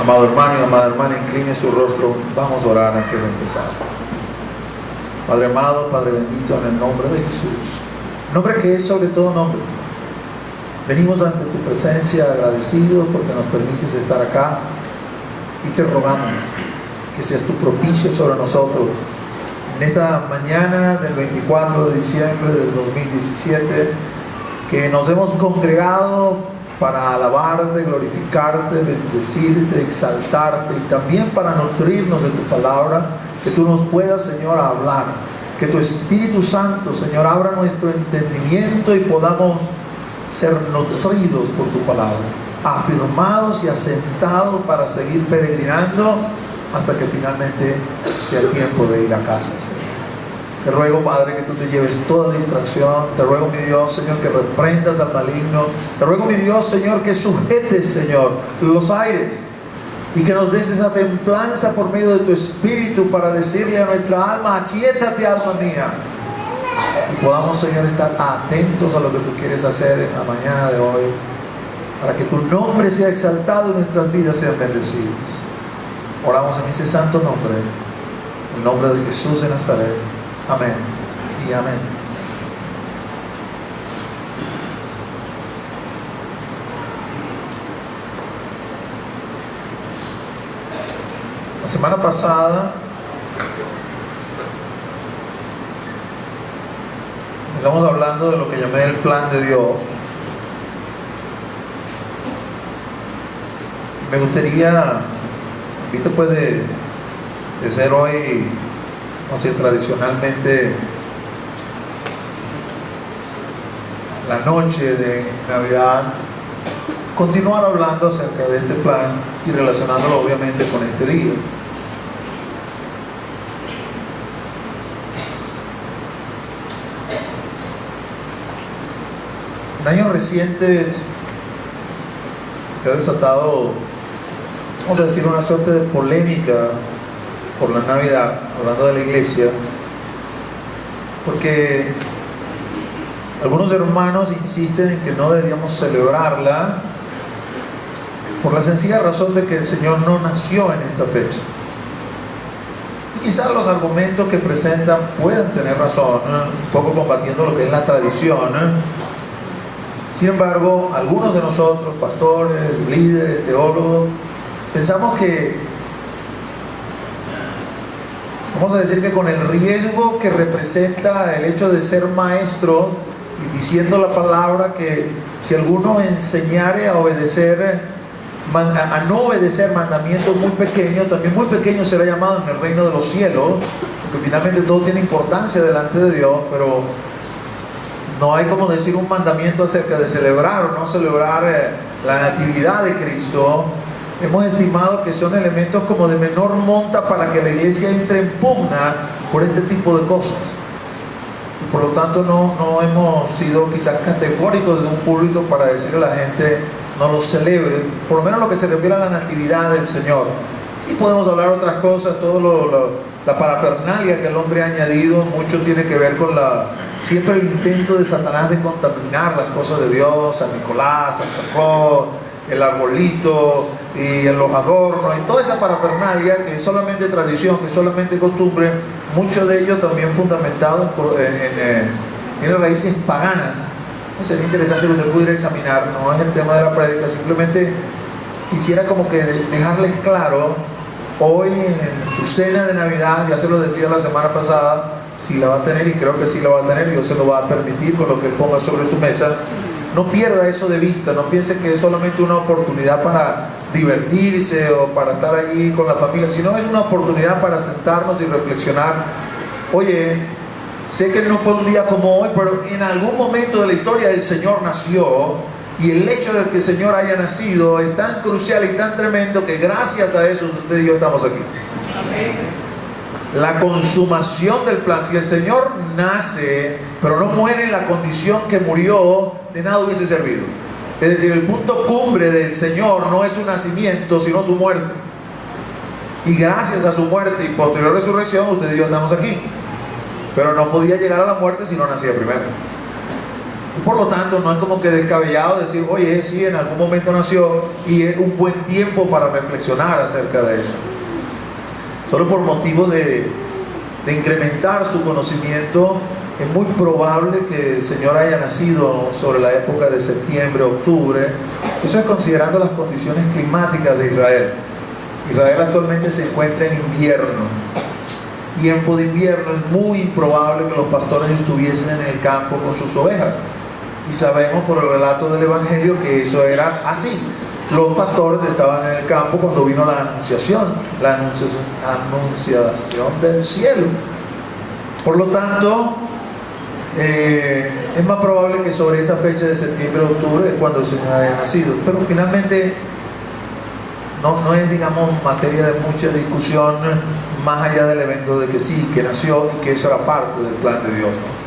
Amado hermano y amada hermana, incline su rostro. Vamos a orar antes de empezar. Padre amado, Padre bendito, en el nombre de Jesús, nombre que es sobre todo nombre, venimos ante tu presencia agradecidos porque nos permites estar acá y te rogamos que seas tu propicio sobre nosotros en esta mañana del 24 de diciembre del 2017, que nos hemos congregado para alabarte, glorificarte, bendecirte, exaltarte y también para nutrirnos de tu palabra, que tú nos puedas, Señor, hablar, que tu Espíritu Santo, Señor, abra nuestro entendimiento y podamos ser nutridos por tu palabra, afirmados y asentados para seguir peregrinando hasta que finalmente sea tiempo de ir a casa, Señor. Te ruego, Padre, que tú te lleves toda distracción. Te ruego, mi Dios, Señor, que reprendas al maligno. Te ruego, mi Dios, Señor, que sujetes, Señor, los aires y que nos des esa templanza por medio de tu Espíritu para decirle a nuestra alma: aquíétate, alma mía. Y podamos, Señor, estar atentos a lo que tú quieres hacer en la mañana de hoy, para que tu nombre sea exaltado y nuestras vidas sean bendecidas. Oramos en ese santo nombre, en el nombre de Jesús de Nazaret. Amén y amén. La semana pasada estamos hablando de lo que llamé el plan de Dios. Me gustaría, visto pues de ser hoy, no sé, tradicionalmente la noche de Navidad, continuar hablando acerca de este plan y relacionándolo obviamente con este día. En años recientes se ha desatado, vamos a decir, una suerte de polémica por la Navidad, hablando de la iglesia, porque algunos hermanos insisten en que no deberíamos celebrarla por la sencilla razón de que el Señor no nació en esta fecha. Y quizás los argumentos que presentan puedan tener razón, un poco combatiendo lo que es la tradición. Sin embargo, algunos de nosotros, pastores, líderes, teólogos, pensamos que, vamos a decir que con el riesgo que representa el hecho de ser maestro y diciendo la palabra, que si alguno enseñare a obedecer, a no obedecer mandamientos muy pequeños, también muy pequeño será llamado en el reino de los cielos, porque finalmente todo tiene importancia delante de Dios, pero no hay como decir un mandamiento acerca de celebrar o no celebrar la natividad de Cristo. Hemos estimado que son elementos como de menor monta para que la iglesia entre en pugna por este tipo de cosas. Y por lo tanto no hemos sido quizás categóricos desde un púlpito para decirle a la gente no lo celebre, por lo menos lo que se refiere a la natividad del Señor. Sí podemos hablar otras cosas, la parafernalia que el hombre ha añadido, mucho tiene que ver con siempre el intento de Satanás de contaminar las cosas de Dios, San Nicolás, Santa Claus, el arbolito y los adornos y toda esa parafernalia que es solamente tradición, que es solamente costumbre, mucho de ello también fundamentado tiene raíces paganas. Sería interesante que usted pudiera examinar, no es el tema de la prédica, simplemente quisiera como que dejarles claro hoy en su cena de Navidad, ya se lo decía la semana pasada, si la va a tener, y creo que sí la va a tener, Dios se lo va a permitir con lo que él ponga sobre su mesa. No pierda eso de vista, no piense que es solamente una oportunidad para divertirse o para estar allí con la familia, sino es una oportunidad para sentarnos y reflexionar. Oye, sé que no fue un día como hoy, pero en algún momento de la historia el Señor nació, y el hecho de que el Señor haya nacido es tan crucial y tan tremendo que gracias a eso usted y yo estamos aquí. Amén. La consumación del plan, si el Señor nace pero no muere en la condición que murió, de nada hubiese servido. Es decir, el punto cumbre del Señor no es su nacimiento, sino su muerte. Y gracias a su muerte y posterior resurrección, usted y yo estamos aquí. Pero no podía llegar a la muerte si no nacía primero. Por lo tanto, no es como que descabellado decir, oye, sí, en algún momento nació y es un buen tiempo para reflexionar acerca de eso. Solo por motivo de incrementar su conocimiento, es muy probable que el Señor haya nacido sobre la época de septiembre, octubre. Eso es considerando las condiciones climáticas de Israel. Israel actualmente se encuentra en invierno. Tiempo de invierno, es muy improbable que los pastores estuviesen en el campo con sus ovejas. Y sabemos por el relato del Evangelio que eso era así. Los pastores estaban en el campo cuando vino la anunciación del cielo. Por lo tanto, es más probable que sobre esa fecha de septiembre o octubre es cuando el Señor haya nacido. Pero finalmente no es, digamos, materia de mucha discusión, más allá del evento de que sí, que nació y que eso era parte del plan de Dios, ¿no?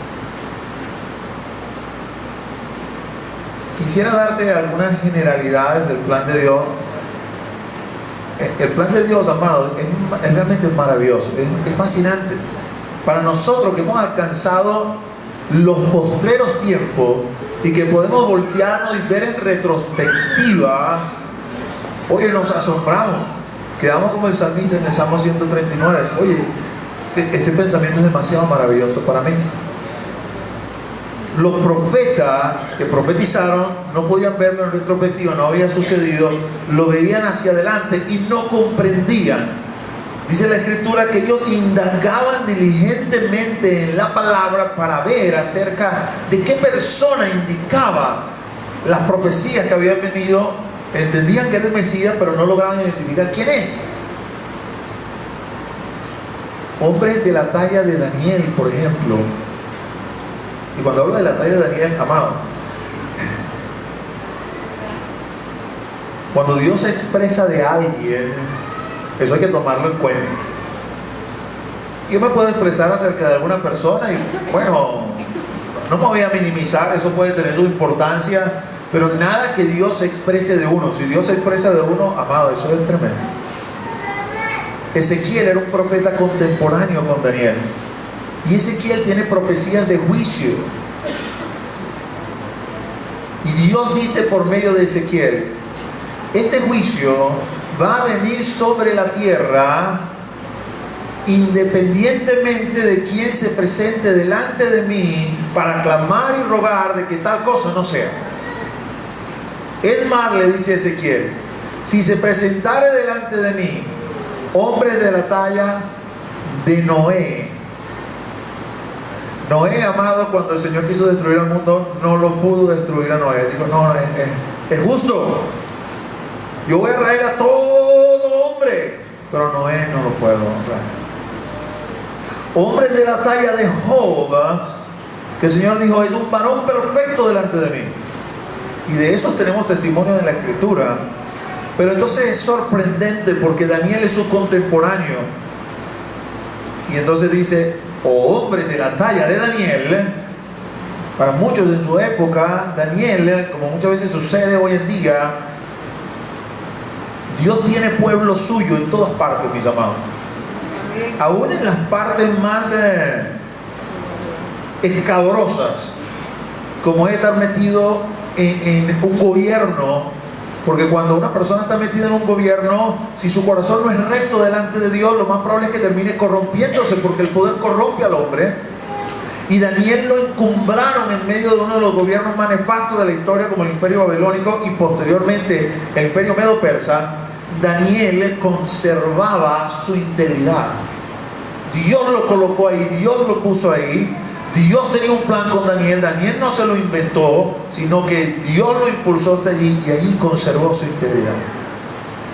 Quisiera darte algunas generalidades del plan de Dios. El plan de Dios, amado, es realmente maravilloso, es fascinante. Para nosotros que hemos alcanzado los postreros tiempos y que podemos voltearnos y ver en retrospectiva, oye, nos asombramos. Quedamos como el salmista en el Salmo 139. Oye, este pensamiento es demasiado maravilloso para mí. Los profetas que profetizaron no podían verlo en retrospectiva, no había sucedido, lo veían hacia adelante y no comprendían. Dice la Escritura que ellos indagaban diligentemente en la palabra para ver acerca de qué persona indicaba las profecías que habían venido. Entendían que era el Mesías, pero no lograban identificar quién es. Hombres de la talla de Daniel, por ejemplo. Y cuando hablo de la talla de Daniel, amado, cuando Dios se expresa de alguien, eso hay que tomarlo en cuenta. Yo me puedo expresar acerca de alguna persona y, bueno, no me voy a minimizar, eso puede tener su importancia, pero nada que Dios se exprese de uno. Si Dios se expresa de uno, amado, eso es tremendo. Ezequiel era un profeta contemporáneo con Daniel. Y Ezequiel tiene profecías de juicio. Y Dios dice por medio de Ezequiel, este juicio va a venir sobre la tierra independientemente de quién se presente delante de mí para clamar y rogar de que tal cosa no sea. Es más, le dice Ezequiel, si se presentare delante de mí hombres de la talla de Noé. Noé, amado, cuando el Señor quiso destruir al mundo, no lo pudo destruir a Noé. Dijo, no, es justo. Yo voy a raer a todo hombre, pero Noé no lo puedo honrar. Hombres de la talla de Job, que el Señor dijo, es un varón perfecto delante de mí. Y de eso tenemos testimonio en la Escritura. Pero entonces es sorprendente porque Daniel es su contemporáneo. Y entonces dice, hombres de la talla de Daniel. Para muchos en su época, Daniel, como muchas veces sucede hoy en día, Dios tiene pueblo suyo en todas partes, mis amados. Aún en las partes más escabrosas, como es estar metido en un gobierno. Porque cuando una persona está metida en un gobierno, si su corazón no es recto delante de Dios, lo más probable es que termine corrompiéndose, porque el poder corrompe al hombre. Y Daniel lo encumbraron en medio de uno de los gobiernos más nefastos de la historia, como el Imperio Babilónico y posteriormente el Imperio Medo-Persa. Daniel conservaba su integridad. Dios lo colocó ahí, Dios lo puso ahí. Dios tenía un plan con Daniel. Daniel no se lo inventó, sino que Dios lo impulsó hasta allí y allí conservó su integridad.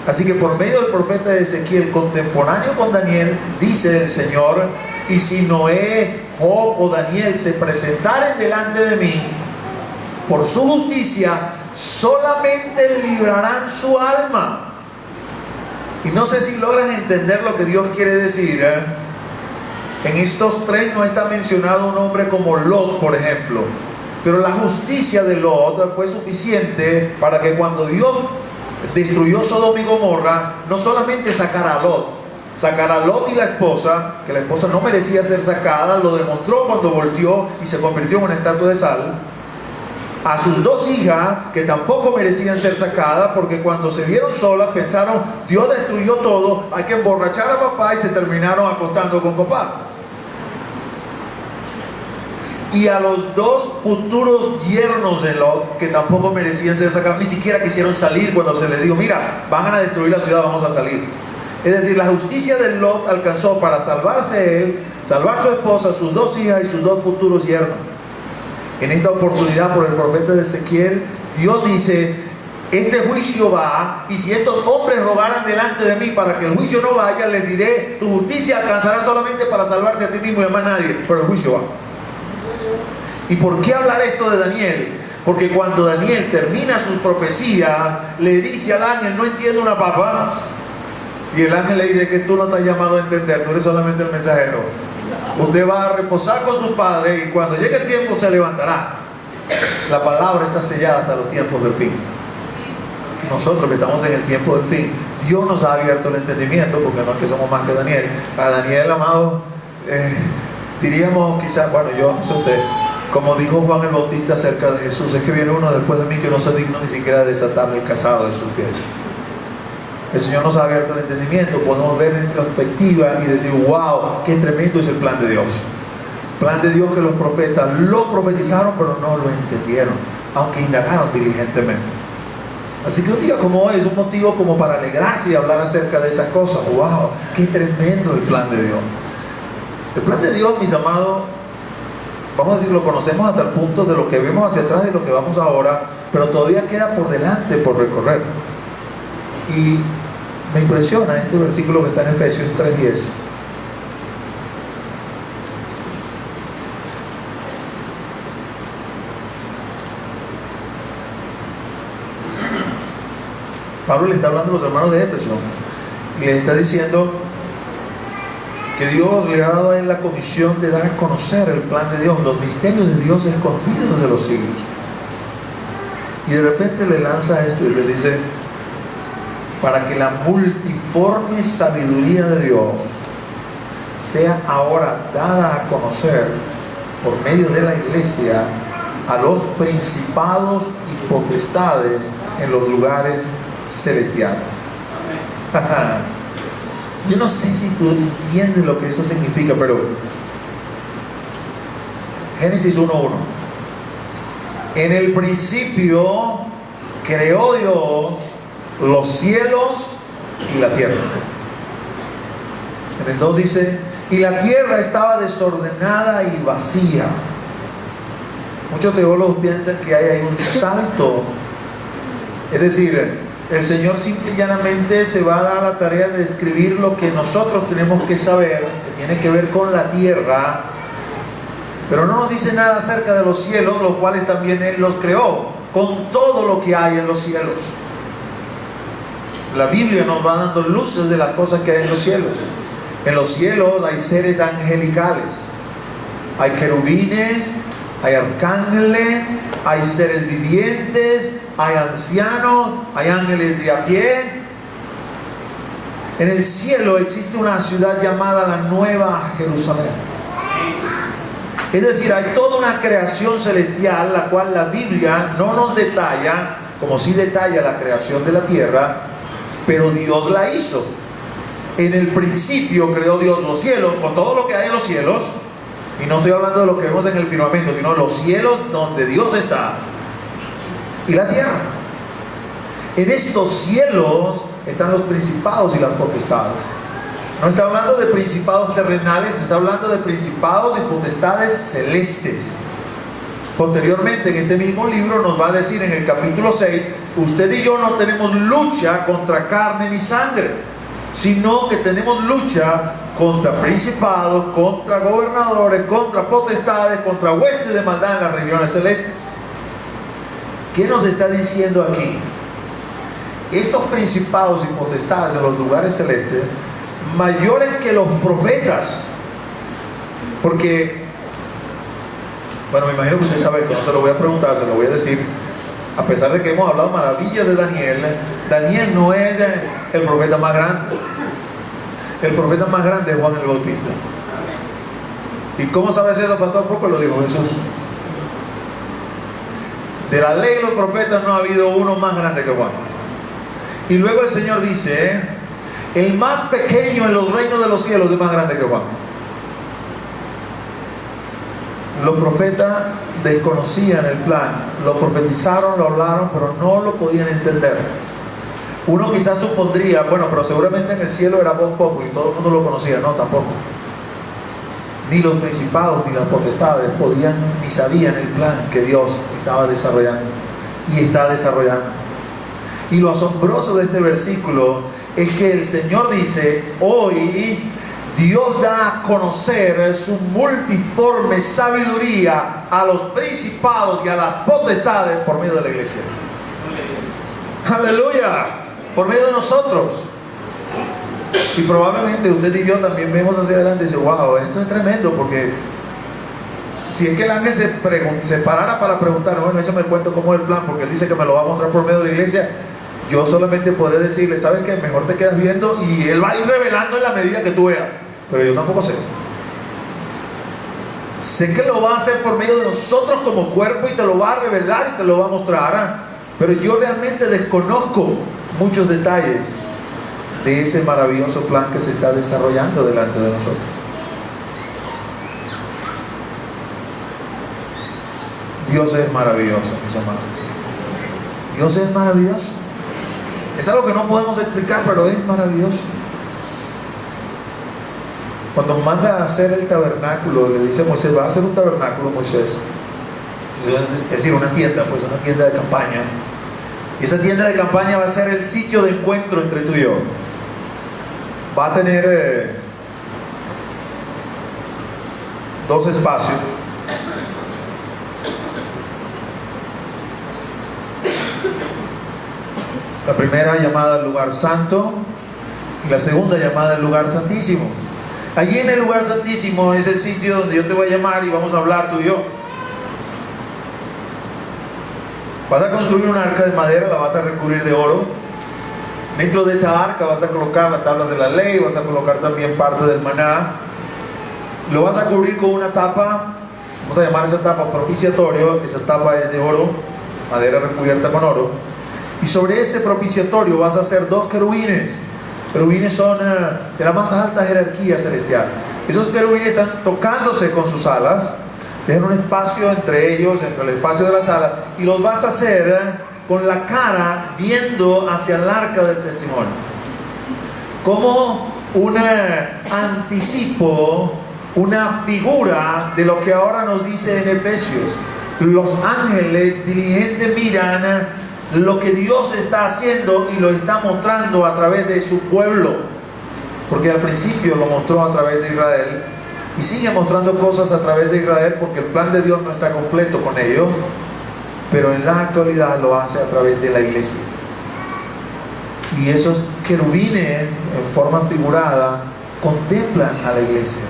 Así que por medio del profeta Ezequiel, contemporáneo con Daniel, dice el Señor, y si Noé, Job o Daniel se presentaren delante de mí, por su justicia, solamente librarán su alma. Y no sé si logran entender lo que Dios quiere decir, En estos tres no está mencionado un hombre como Lot, por ejemplo. Pero la justicia de Lot fue suficiente para que cuando Dios destruyó Sodoma y Gomorra, no solamente sacara a Lot y la esposa, que la esposa no merecía ser sacada, lo demostró cuando volteó y se convirtió en una estatua de sal. a sus dos hijas, que tampoco merecían ser sacadas, porque cuando se vieron solas pensaron, Dios destruyó todo, hay que emborrachar a papá, y se terminaron acostando con papá. Y a los dos futuros yernos de Lot, que tampoco merecían ser sacados, ni siquiera quisieron salir cuando se les dijo, mira, van a destruir la ciudad, vamos a salir. Es decir, la justicia de Lot alcanzó para salvarse él, salvar su esposa, sus dos hijas y sus dos futuros yernos. En esta oportunidad, por el profeta de Ezequiel, Dios dice, este juicio va, y si estos hombres rogaran delante de mí para que el juicio no vaya, les diré, tu justicia alcanzará solamente para salvarte a ti mismo y a más nadie, pero el juicio va. ¿Y por qué hablar esto de Daniel? Porque cuando Daniel termina su profecía, le dice al ángel, no entiendo una papa. Y el ángel le dice que tú no estás llamado a entender, tú eres solamente el mensajero. Usted va a reposar con su padre y cuando llegue el tiempo se levantará. La palabra está sellada hasta los tiempos del fin. Y nosotros que estamos en el tiempo del fin, Dios nos ha abierto el entendimiento, porque no es que somos más que Daniel. A Daniel, amado, diríamos quizás, bueno, yo no sé usted, como dijo Juan el Bautista acerca de Jesús, es que viene uno después de mí que no soy digno ni siquiera de desatarle el calzado de sus pies. El Señor nos ha abierto el entendimiento, podemos ver en perspectiva y decir, wow, qué tremendo es el plan de Dios. Plan de Dios que los profetas lo profetizaron, pero no lo entendieron, aunque indagaron diligentemente. Así que un día como hoy es un motivo como para alegrarse y hablar acerca de esas cosas. Wow, qué tremendo el plan de Dios. El plan de Dios, mis amados, vamos a decir, lo conocemos hasta el punto de lo que vemos hacia atrás y lo que vamos ahora, pero todavía queda por delante por recorrer. Y me impresiona este versículo que está en Efesios 3:10. Pablo le está hablando a los hermanos de Éfeso y les está diciendo que Dios le ha dado a él la comisión de dar a conocer el plan de Dios, los misterios de Dios escondidos desde los siglos. Y de repente le lanza esto y le dice, para que la multiforme sabiduría de Dios sea ahora dada a conocer por medio de la iglesia a los principados y potestades en los lugares celestiales. Yo no sé si tú entiendes lo que eso significa, pero Génesis 1:1. En el principio creó Dios los cielos y la tierra. En el 2 dice, y la tierra estaba desordenada y vacía. Muchos teólogos piensan que hay ahí un salto. Es decir, el Señor simple y llanamente se va a dar la tarea de escribir lo que nosotros tenemos que saber, que tiene que ver con la tierra, pero no nos dice nada acerca de los cielos, los cuales también Él los creó, con todo lo que hay en los cielos. La Biblia nos va dando luces de las cosas que hay en los cielos. En los cielos hay seres angelicales, hay querubines, hay arcángeles, hay seres vivientes, hay ancianos, hay ángeles de a pie. En el cielo existe una ciudad llamada la Nueva Jerusalén. Es decir, hay toda una creación celestial, la cual la Biblia no nos detalla, como sí detalla la creación de la tierra, pero Dios la hizo. En el principio creó Dios los cielos, con todo lo que hay en los cielos, y no estoy hablando de lo que vemos en el firmamento, sino los cielos donde Dios está, y la tierra. En estos cielos están los principados y las potestades. No está hablando de principados terrenales, está hablando de principados y potestades celestes. Posteriormente, en este mismo libro nos va a decir en el capítulo 6, usted y yo no tenemos lucha contra carne ni sangre, sino que tenemos lucha contra principados, contra gobernadores, contra potestades, contra huestes de maldad en las regiones celestes. ¿Qué nos está diciendo aquí? Estos principados y potestades en los lugares celestes, mayores que los profetas, porque, bueno, me imagino que usted sabe esto, no se lo voy a preguntar, se lo voy a decir. A pesar de que hemos hablado maravillas de Daniel, Daniel no es el profeta más grande. El profeta más grande es Juan el Bautista. ¿Y cómo sabes eso, pastor? Porque lo dijo Jesús. De la ley y los profetas no ha habido uno más grande que Juan. Y luego el Señor dice, el más pequeño en los reinos de los cielos es más grande que Juan. Los profetas desconocían el plan, lo profetizaron, lo hablaron, pero no lo podían entender. Uno quizás supondría, bueno, pero seguramente en el cielo era vox populi y todo el mundo lo conocía. No, tampoco. Ni los principados ni las potestades podían ni sabían el plan que Dios estaba desarrollando y está desarrollando. Y lo asombroso de este versículo es que el Señor dice, hoy Dios da a conocer su multiforme sabiduría a los principados y a las potestades por medio de la iglesia. ¡Aleluya! Por medio de nosotros. Y probablemente usted y yo también vemos hacia adelante y dice, wow, esto es tremendo, porque si es que el ángel se parara para preguntar, bueno, échame el cuento cómo es el plan, porque él dice que me lo va a mostrar por medio de la iglesia, yo solamente podré decirle, ¿sabes qué? Mejor te quedas viendo y él va a ir revelando en la medida que tú veas. Pero yo tampoco sé. Sé que lo va a hacer por medio de nosotros como cuerpo y te lo va a revelar y te lo va a mostrar, pero yo realmente desconozco muchos detalles de ese maravilloso plan que se está desarrollando delante de nosotros. Dios es maravilloso, mis amados. Dios es maravilloso. Es algo que no podemos explicar, pero es maravilloso. Cuando manda a hacer el tabernáculo, le dice a Moisés, va a hacer un tabernáculo, Moisés. Es decir, una tienda, pues una tienda de campaña. Y esa tienda de campaña va a ser el sitio de encuentro entre tú y yo. Va a tener dos espacios. La primera llamada el lugar santo y la segunda llamada el lugar santísimo. Allí en el lugar santísimo es el sitio donde yo te voy a llamar y vamos a hablar tú y yo. Vas a construir una arca de madera, la vas a recubrir de oro. Dentro de esa arca vas a colocar las tablas de la ley, vas a colocar también parte del maná. Lo vas a cubrir con una tapa, vamos a llamar esa tapa propiciatorio. Esa tapa es de oro, madera recubierta con oro. Y sobre ese propiciatorio vas a hacer dos querubines. Querubines son de la más alta jerarquía celestial. Esos querubines están tocándose con sus alas, dejan un espacio entre ellos, entre el espacio de las alas, y los vas a hacer con la cara viendo hacia el arca del testimonio, como un anticipo, una figura de lo que ahora nos dice en Efesios. Los ángeles diligentes miran lo que Dios está haciendo y lo está mostrando a través de su pueblo, porque al principio lo mostró a través de Israel y sigue mostrando cosas a través de Israel, porque el plan de Dios no está completo con ellos, pero en la actualidad lo hace a través de la iglesia. Y esos querubines en forma figurada contemplan a la iglesia,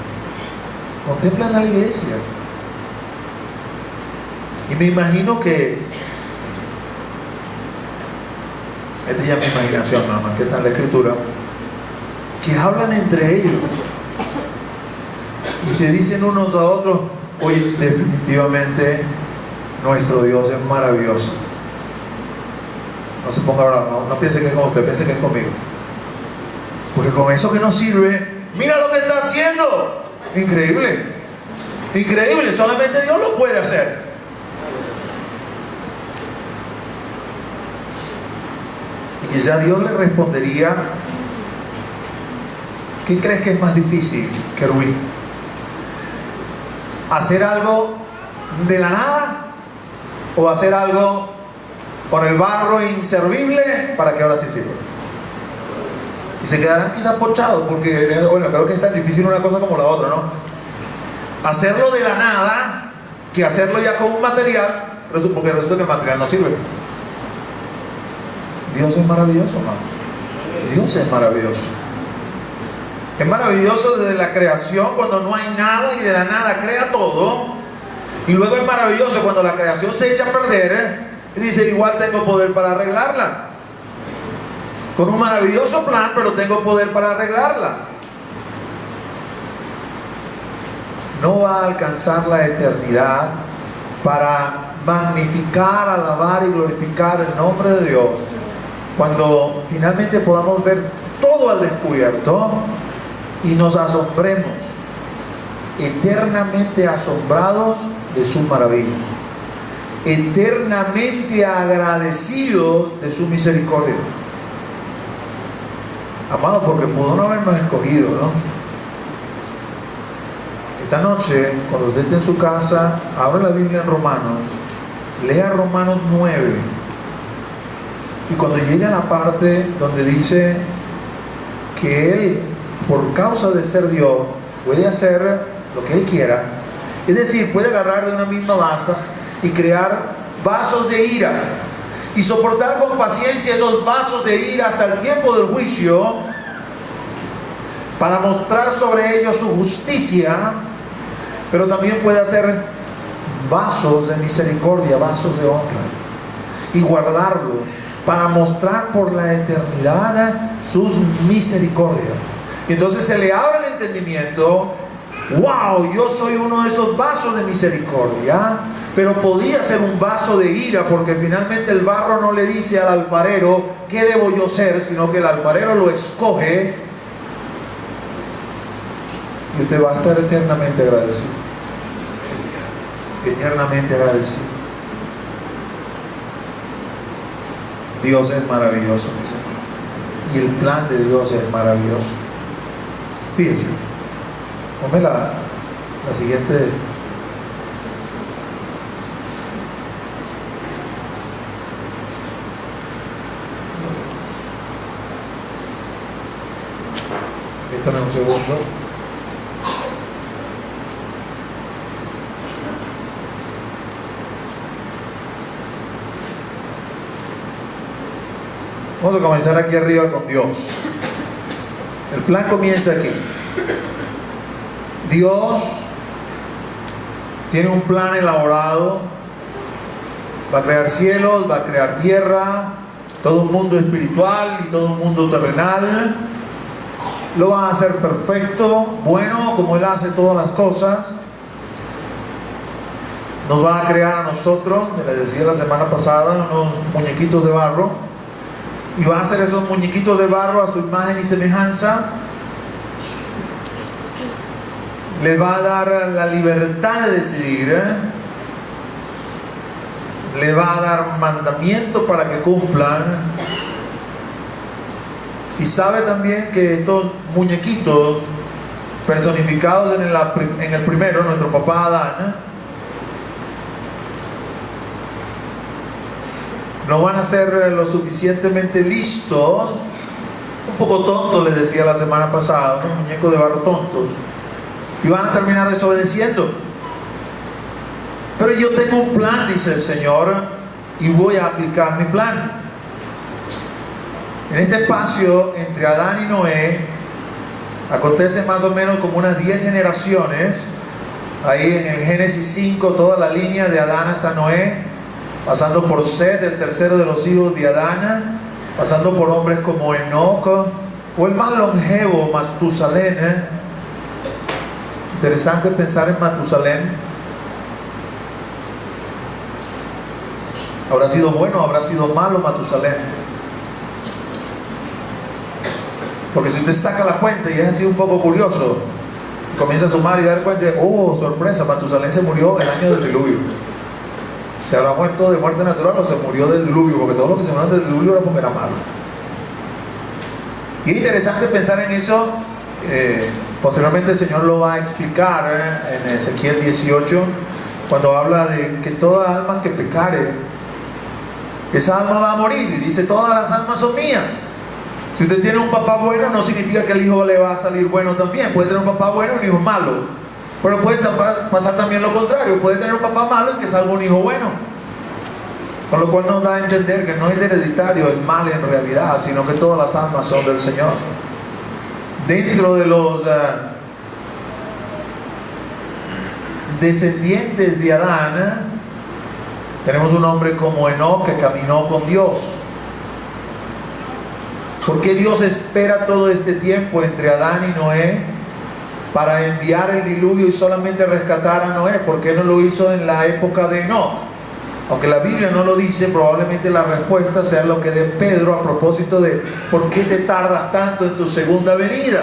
contemplan a la iglesia. Y me imagino que esta ya es mi imaginación, nada más que está en la escritura, que hablan entre ellos y se dicen unos a otros, oye, definitivamente nuestro Dios es maravilloso. No se ponga bravo, no piense que es con usted, piense que es conmigo, porque con eso que nos sirve, mira lo que está haciendo. Increíble, increíble, solamente Dios lo puede hacer. Y quizá Dios le respondería, ¿qué crees que es más difícil, querubín? ¿Hacer algo de la nada o hacer algo con el barro inservible para que ahora sí sirva? Y se quedarán quizás ponchados, porque bueno, creo que es tan difícil una cosa como la otra, ¿no? Hacerlo de la nada que hacerlo ya con un material, porque resulta que el material no sirve. Dios es maravilloso, hermanos. Dios es maravilloso. Es maravilloso desde la creación, cuando no hay nada y de la nada crea todo. Y luego es maravilloso cuando la creación se echa a perder, y dice, igual tengo poder para arreglarla. Con un maravilloso plan, pero tengo poder para arreglarla. No va a alcanzar la eternidad para magnificar, alabar y glorificar el nombre de Dios, cuando finalmente podamos ver todo al descubierto y nos asombremos, eternamente asombrados de su maravilla, eternamente agradecidos de su misericordia. Amado, porque pudo no habernos escogido, ¿no? Esta noche, cuando usted esté en su casa, abra la Biblia en Romanos, lea Romanos 9, y cuando llegue a la parte donde dice que Él, por causa de ser Dios, puede hacer lo que Él quiera, es decir, puede agarrar de una misma vaso y crear vasos de ira y soportar con paciencia esos vasos de ira hasta el tiempo del juicio, para mostrar sobre ellos su justicia, pero también puede hacer vasos de misericordia, vasos de honra, y guardarlos para mostrar por la eternidad sus misericordias. Y entonces se le abre el entendimiento. Wow, yo soy uno de esos vasos de misericordia, pero podía ser un vaso de ira, porque finalmente el barro no le dice al alfarero qué debo yo ser, sino que el alfarero lo escoge, y usted va a estar eternamente agradecido, eternamente agradecido. Dios es maravilloso, mis hermanos, y el plan de Dios es maravilloso. Fíjense, ponme la siguiente. Espérame un segundo. Vamos a comenzar aquí arriba con Dios. El plan comienza aquí. Dios tiene un plan elaborado. Va a crear cielos, va a crear tierra, todo un mundo espiritual y todo un mundo terrenal. Lo va a hacer perfecto, bueno, como Él hace todas las cosas. Nos va a crear a nosotros, me les decía la semana pasada, unos muñequitos de barro. Y va a hacer esos muñequitos de barro a su imagen y semejanza. Les va a dar la libertad de decidir, le va a dar mandamiento para que cumplan. Y sabe también que estos muñequitos personificados en el primero, nuestro papá Adán, no van a ser lo suficientemente listos, un poco tontos, les decía la semana pasada, unos muñecos de barro tontos, y van a terminar desobedeciendo. Pero yo tengo un plan, dice el Señor, y voy a aplicar mi plan. En este espacio entre Adán y Noé acontece más o menos como unas 10 generaciones. Ahí en el Génesis 5, toda la línea de Adán hasta Noé, pasando por Set, el tercero de los hijos de Adán, pasando por hombres como Enoc, o el más longevo, Matusalén. Interesante pensar en Matusalén. ¿Habrá sido bueno o habrá sido malo Matusalén? Porque si usted saca la cuenta, y es así un poco curioso, comienza a sumar y dar cuenta, oh, sorpresa, Matusalén se murió el año del diluvio. ¿Se habrá muerto de muerte natural o se murió del diluvio? Porque todo lo que se murió del diluvio era porque era malo. Y es interesante pensar en eso. Posteriormente el Señor lo va a explicar en Ezequiel 18, cuando habla de que toda alma que pecare, esa alma va a morir. Y dice, todas las almas son mías. Si usted tiene un papá bueno, no significa que el hijo le va a salir bueno también. Puede tener un papá bueno y un hijo malo. Pero puede pasar también lo contrario. Puede tener un papá malo y que salga un hijo bueno. Con lo cual nos da a entender que no es hereditario el mal en realidad, sino que todas las almas son del Señor. Dentro de los descendientes de Adán, tenemos un hombre como Enoc, que caminó con Dios. ¿Por qué Dios espera todo este tiempo entre Adán y Noé para enviar el diluvio y solamente rescatar a Noé? ¿Por qué no lo hizo en la época de Enoc? Aunque la Biblia no lo dice, probablemente la respuesta sea lo que dé Pedro a propósito de ¿por qué te tardas tanto en tu segunda venida?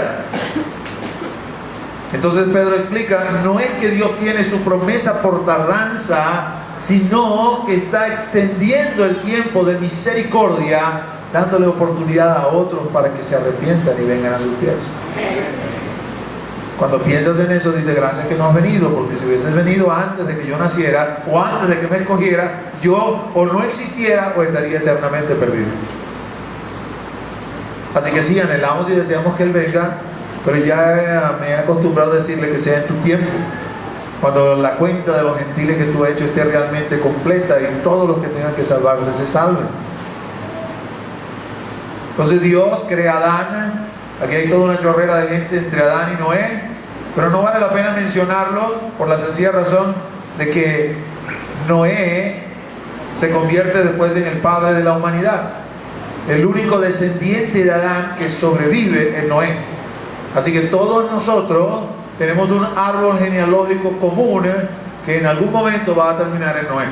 Entonces Pedro explica, no es que Dios tiene su promesa por tardanza, sino que está extendiendo el tiempo de misericordia, dándole oportunidad a otros para que se arrepientan y vengan a sus pies. Cuando piensas en eso, dice, gracias que no has venido, porque si hubieses venido antes de que yo naciera, o antes de que me escogiera, yo o no existiera o estaría eternamente perdido. Así que sí, anhelamos y deseamos que Él venga, pero ya me he acostumbrado a decirle que sea en tu tiempo, cuando la cuenta de los gentiles que tú has hecho esté realmente completa y todos los que tengan que salvarse se salven. Entonces Dios crea a Adán. Aquí hay toda una chorrera de gente entre Adán y Noé, pero no vale la pena mencionarlo por la sencilla razón de que Noé se convierte después en el padre de la humanidad. El único descendiente de Adán que sobrevive es Noé. Así que todos nosotros tenemos un árbol genealógico común que en algún momento va a terminar en Noé.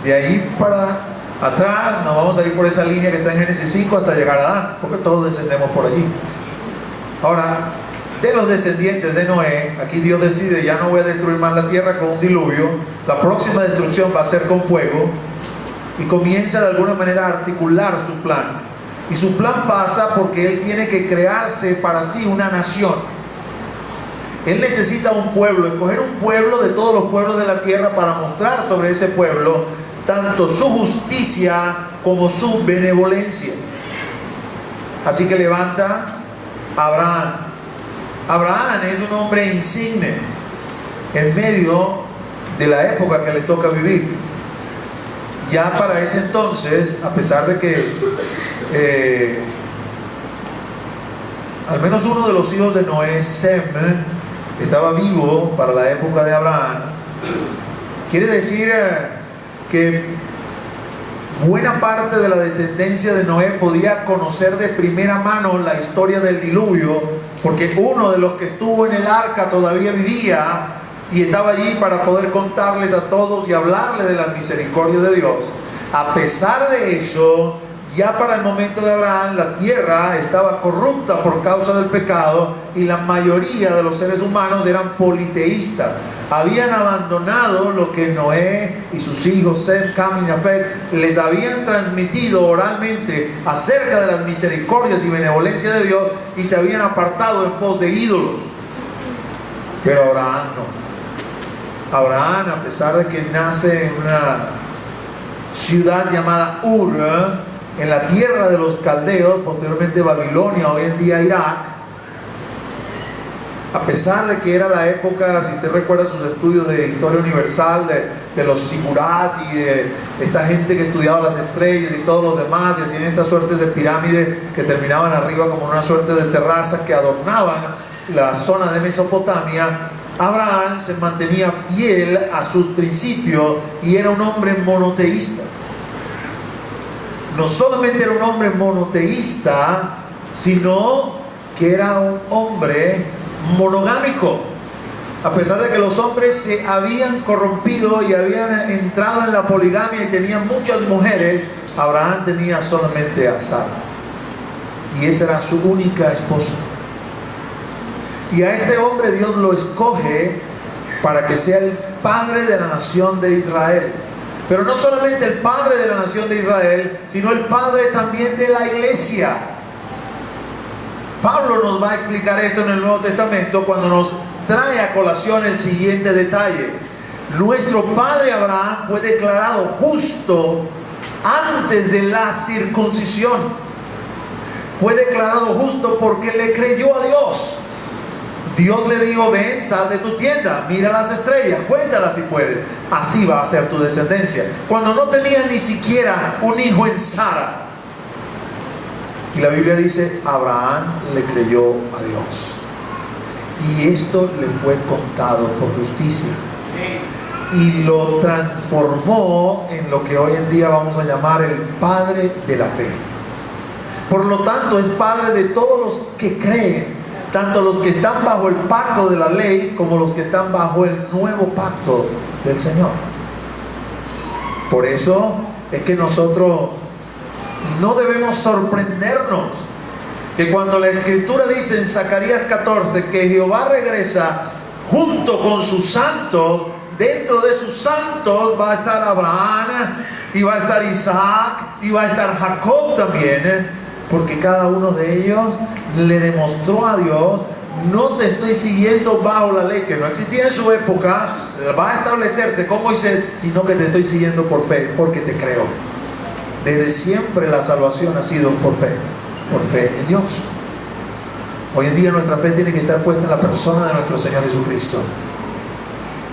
De ahí para atrás nos vamos a ir por esa línea que está en Génesis 5 hasta llegar a Adán, porque todos descendemos por allí. Ahora, de los descendientes de Noé, aquí Dios decide, ya no voy a destruir más la tierra con un diluvio, la próxima destrucción va a ser con fuego, y comienza de alguna manera a articular su plan. Y su plan pasa porque Él tiene que crearse para sí una nación. Él necesita un pueblo, escoger un pueblo de todos los pueblos de la tierra para mostrar sobre ese pueblo tanto su justicia como su benevolencia. Así que levanta a Abraham. Abraham es un hombre insigne en medio de la época que le toca vivir. Ya para ese entonces, a pesar de que al menos uno de los hijos de Noé, Sem, estaba vivo para la época de Abraham, quiere decir que buena parte de la descendencia de Noé podía conocer de primera mano la historia del diluvio, porque uno de los que estuvo en el arca todavía vivía y estaba allí para poder contarles a todos y hablarles de las misericordias de Dios. A pesar de eso, ya para el momento de Abraham, la tierra estaba corrupta por causa del pecado y la mayoría de los seres humanos eran politeístas. Habían abandonado lo que Noé y sus hijos Sem, Cam y Jafet les habían transmitido oralmente acerca de las misericordias y benevolencia de Dios, y se habían apartado en pos de ídolos. Pero Abraham no. Abraham, a pesar de que nace en una ciudad llamada Ur, en la tierra de los caldeos, posteriormente Babilonia, hoy en día Irak, a pesar de que era la época, si usted recuerda sus estudios de historia universal, de los Sigurat y de esta gente que estudiaba las estrellas y todos los demás, y hacían estas suertes de pirámides que terminaban arriba como una suerte de terrazas que adornaban la zona de Mesopotamia, Abraham se mantenía fiel a sus principios y era un hombre monoteísta. No solamente era un hombre monoteísta, sino que era un hombre monogámico. A pesar de que los hombres se habían corrompido y habían entrado en la poligamia y tenían muchas mujeres, Abraham tenía solamente a Sara, y esa era su única esposa. Y a este hombre Dios lo escoge para que sea el padre de la nación de Israel. Pero no solamente el padre de la nación de Israel, sino el padre también de la iglesia. Pablo nos va a explicar esto en el Nuevo Testamento cuando nos trae a colación el siguiente detalle. Nuestro padre Abraham fue declarado justo antes de la circuncisión. Fue declarado justo porque le creyó a Dios. Dios le dijo: ven, sal de tu tienda, mira las estrellas, cuéntalas si puedes, así va a ser tu descendencia. Cuando no tenía ni siquiera un hijo en Sara. Y la Biblia dice: Abraham le creyó a Dios, y esto le fue contado por justicia, y lo transformó en lo que hoy en día vamos a llamar el padre de la fe. Por lo tanto, es padre de todos los que creen, tanto los que están bajo el pacto de la ley como los que están bajo el nuevo pacto del Señor. Por eso es que nosotros no debemos sorprendernos que cuando la Escritura dice en Zacarías 14 que Jehová regresa junto con sus santos, dentro de sus santos va a estar Abraham, y va a estar Isaac, y va a estar Jacob también, porque cada uno de ellos le demostró a Dios: no te estoy siguiendo bajo la ley, que no existía en su época, va a establecerse con Moisés, sino que te estoy siguiendo por fe, porque te creo. Desde siempre la salvación ha sido por fe en Dios. Hoy en día nuestra fe tiene que estar puesta en la persona de nuestro Señor Jesucristo.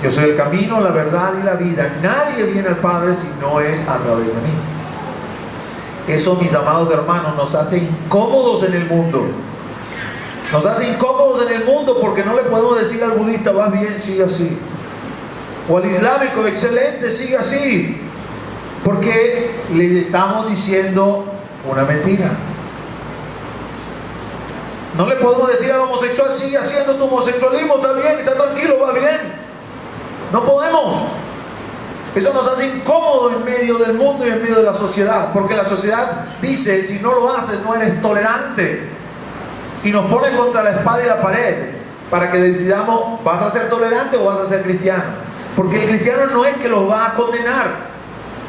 Yo soy el camino, la verdad y la vida. Nadie viene al Padre si no es a través de mí. Eso, mis amados hermanos, nos hace incómodos en el mundo. Nos hace incómodos en el mundo porque no le podemos decir al budista: vas bien, sigue así. O al islámico: excelente, sigue así. Porque le estamos diciendo una mentira. No le podemos decir al homosexual: sigue haciendo tu homosexualismo, está bien, está tranquilo, va bien. No podemos. Eso nos hace incómodos en medio del mundo y en medio de la sociedad, porque la sociedad dice: si no lo haces, no eres tolerante. Y nos pone contra la espada y la pared para que decidamos: ¿vas a ser tolerante o vas a ser cristiano? Porque el cristiano no es que los va a condenar,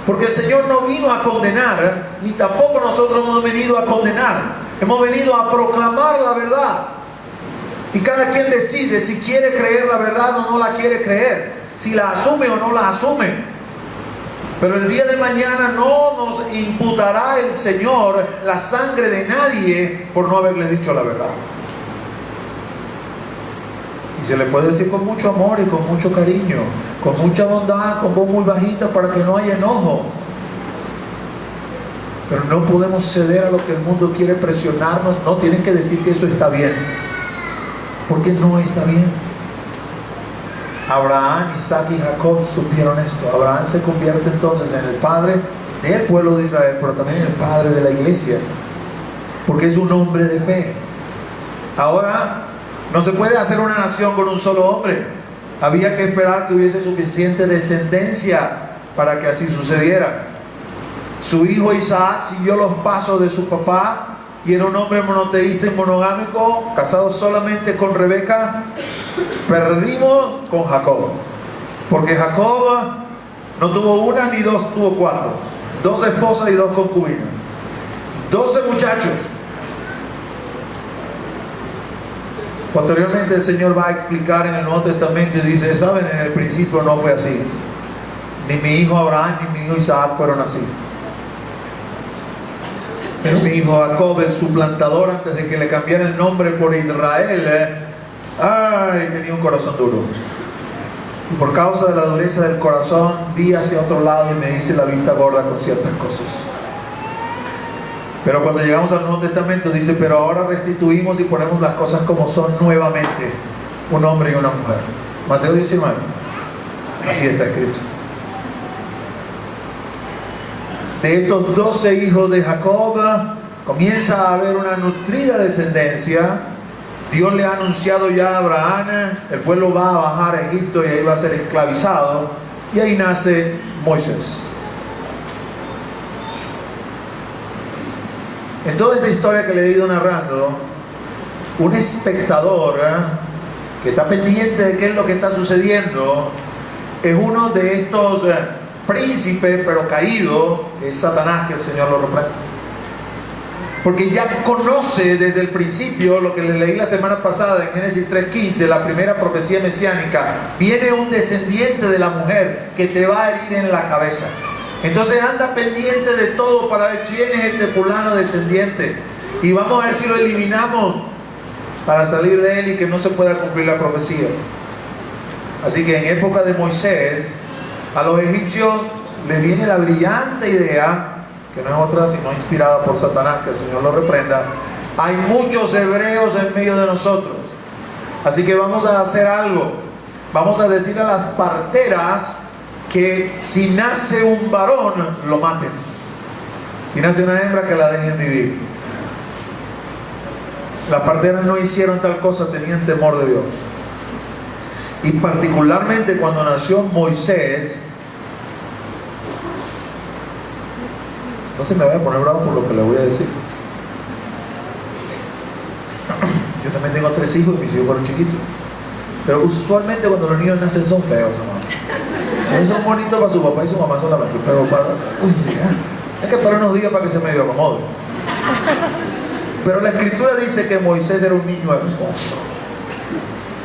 porque el Señor no vino a condenar, ni tampoco nosotros hemos venido a condenar. Hemos venido a proclamar la verdad, y cada quien decide si quiere creer la verdad o no la quiere creer, si la asume o no la asume. Pero el día de mañana no nos imputará el Señor la sangre de nadie por no haberle dicho la verdad. Y se le puede decir con mucho amor y con mucho cariño, con mucha bondad, con voz muy bajita, para que no haya enojo. Pero no podemos ceder a lo que el mundo quiere presionarnos. No, tienen que decir que eso está bien, porque no está bien. Abraham, Isaac y Jacob supieron esto. Abraham se convierte entonces en el padre del pueblo de Israel, pero también en el padre de la iglesia, porque es un hombre de fe. Ahora, no se puede hacer una nación con un solo hombre. Había que esperar que hubiese suficiente descendencia para que así sucediera. Su hijo Isaac siguió los pasos de su papá y era un hombre monoteísta y monogámico, casado solamente con Rebeca. Perdimos con Jacob, porque Jacob no tuvo una ni dos, tuvo 4, 2 esposas y 2 concubinas, 12 muchachos. Posteriormente el Señor va a explicar en el Nuevo Testamento y dice: saben, en el principio no fue así. Ni mi hijo Abraham ni mi hijo Isaac fueron así. Pero mi hijo Jacob, el suplantador, antes de que le cambiara el nombre por Israel, tenía un corazón duro. Y por causa de la dureza del corazón, vi hacia otro lado y me hice la vista gorda con ciertas cosas. Pero cuando llegamos al Nuevo Testamento dice: pero ahora restituimos y ponemos las cosas como son nuevamente, un hombre y una mujer. Mateo 19. Así está escrito. De estos 12 hijos de Jacob comienza a haber una nutrida descendencia. Dios le ha anunciado ya a Abraham: el pueblo va a bajar a Egipto y ahí va a ser esclavizado. Y ahí nace Moisés. En toda esta historia que le he ido narrando, un espectador que está pendiente de qué es lo que está sucediendo es uno de estos príncipes pero caído, que es Satanás, que el Señor lo reprenda. Porque ya conoce desde el principio lo que le leí la semana pasada en Génesis 3:15, la primera profecía mesiánica: viene un descendiente de la mujer que te va a herir en la cabeza. Entonces anda pendiente de todo para ver quién es este fulano descendiente, y vamos a ver si lo eliminamos para salir de él y que no se pueda cumplir la profecía. Así que en época de Moisés, a los egipcios les viene la brillante idea, que no es otra sino inspirada por Satanás, que el Señor lo reprenda: hay muchos hebreos en medio de nosotros, así que vamos a hacer algo. Vamos a decir a las parteras que si nace un varón, lo maten. Si nace una hembra, que la dejen vivir. Las parteras no hicieron tal cosa, tenían temor de Dios. Y particularmente cuando nació Moisés, No se me vaya a poner bravo por lo que le voy a decir. Yo también tengo 3 hijos y mis hijos fueron chiquitos. Pero usualmente cuando los niños nacen son feos, hermano. Ellos son bonitos para su papá y su mamá solamente. Pero para... es que para unos días para que se medio acomode. Pero la escritura dice que Moisés era un niño hermoso.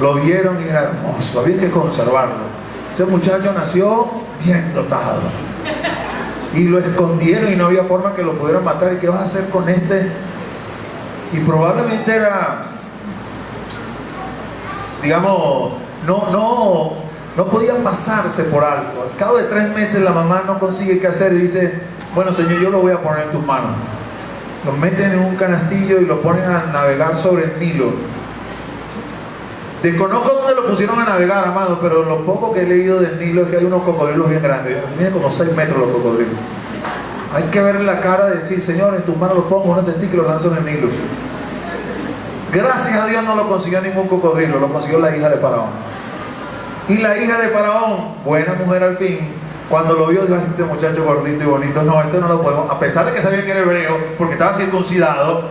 Lo vieron y era hermoso. Había que conservarlo. Ese muchacho nació bien dotado. Y lo escondieron y no había forma que lo pudieran matar. ¿Y qué vas a hacer con este? Y probablemente era, digamos, no podía pasarse por alto. Al cabo de 3 meses la mamá no consigue qué hacer y dice: bueno, Señor, yo lo voy a poner en tus manos. Lo meten en un canastillo y lo ponen a navegar sobre el Nilo. Desconozco dónde lo pusieron a navegar, amado, pero lo poco que he leído del Nilo es que hay unos cocodrilos bien grandes. Miren, como 6 metros los cocodrilos. Hay que verle la cara de decir: Señor, en tus manos lo pongo, una sentí que lo lanzo en el Nilo. Gracias a Dios no lo consiguió ningún cocodrilo, lo consiguió la hija de Faraón. Y la hija de Faraón, buena mujer al fin, cuando lo vio, dijo: este muchacho gordito y bonito, no, este no lo podemos. A pesar de que sabía que era hebreo, porque estaba circuncidado,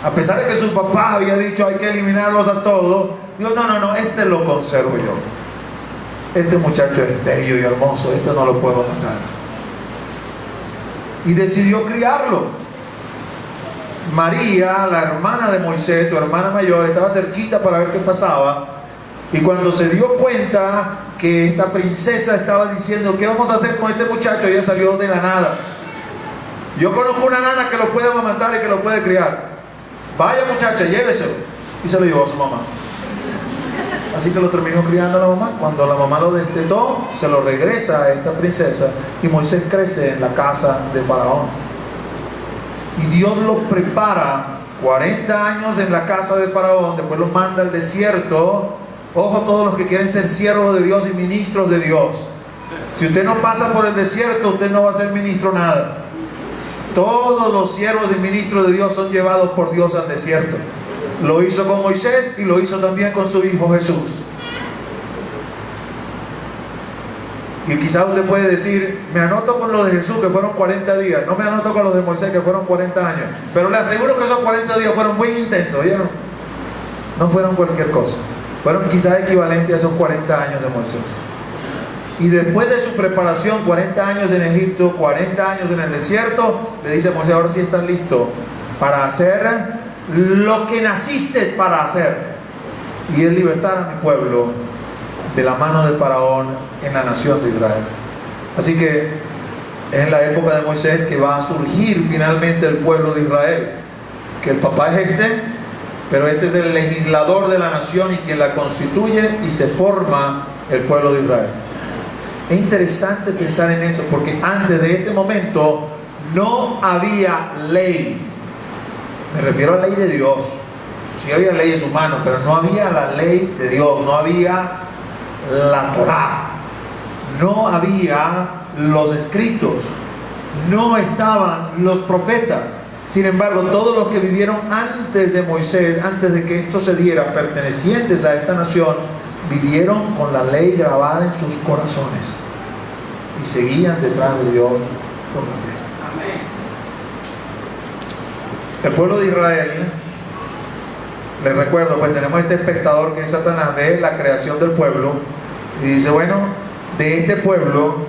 a pesar de que su papá había dicho: hay que eliminarlos a todos, dijo: no, este lo conservo yo. Este muchacho es bello y hermoso, este no lo puedo matar. Y decidió criarlo. María, la hermana de Moisés, su hermana mayor, estaba cerquita para ver qué pasaba. Y cuando se dio cuenta que esta princesa estaba diciendo: ¿qué vamos a hacer con este muchacho?, ella salió de la nada. Yo conozco una nana que lo puede amamantar y que lo puede criar. Vaya muchacha, lléveselo. Y se lo llevó a su mamá. Así que lo terminó criando la mamá. Cuando la mamá lo destetó, se lo regresa a esta princesa y Moisés crece en la casa de Faraón. Y Dios lo prepara 40 años en la casa de Faraón, después lo manda al desierto. Ojo, todos los que quieren ser siervos de Dios y ministros de Dios. Si usted no pasa por el desierto, usted no va a ser ministro nada. Todos los siervos y ministros de Dios son llevados por Dios al desierto. Lo hizo con Moisés y lo hizo también con su hijo Jesús. Y quizás usted puede decir: me anoto con los de Jesús, que fueron 40 días. No me anoto con los de Moisés, que fueron 40 años. Pero le aseguro que esos 40 días fueron muy intensos, ¿oyeron? No fueron cualquier cosa. Fueron quizás equivalentes a esos 40 años de Moisés. Y después de su preparación, 40 años en Egipto, 40 años en el desierto, le dice a Moisés: ahora sí estás listo para hacer lo que naciste para hacer. Y es libertar a mi pueblo de la mano de Faraón en la nación de Israel. Así que es en la época de Moisés que va a surgir finalmente el pueblo de Israel. Que el papá es este, pero este es el legislador de la nación y quien la constituye, y se forma el pueblo de Israel. Es interesante pensar en eso, porque antes de este momento no había ley. Me refiero a la ley de Dios. Sí había leyes humanas, pero no había la ley de Dios, no había la Torá, no había los escritos, no estaban los profetas. Sin embargo, todos los que vivieron antes de Moisés, antes de que esto se diera, pertenecientes a esta nación, vivieron con la ley grabada en sus corazones y seguían detrás de Dios por la fe. El pueblo de Israel, les recuerdo, pues tenemos este espectador que es Satanás, ve la creación del pueblo y dice: bueno, de este pueblo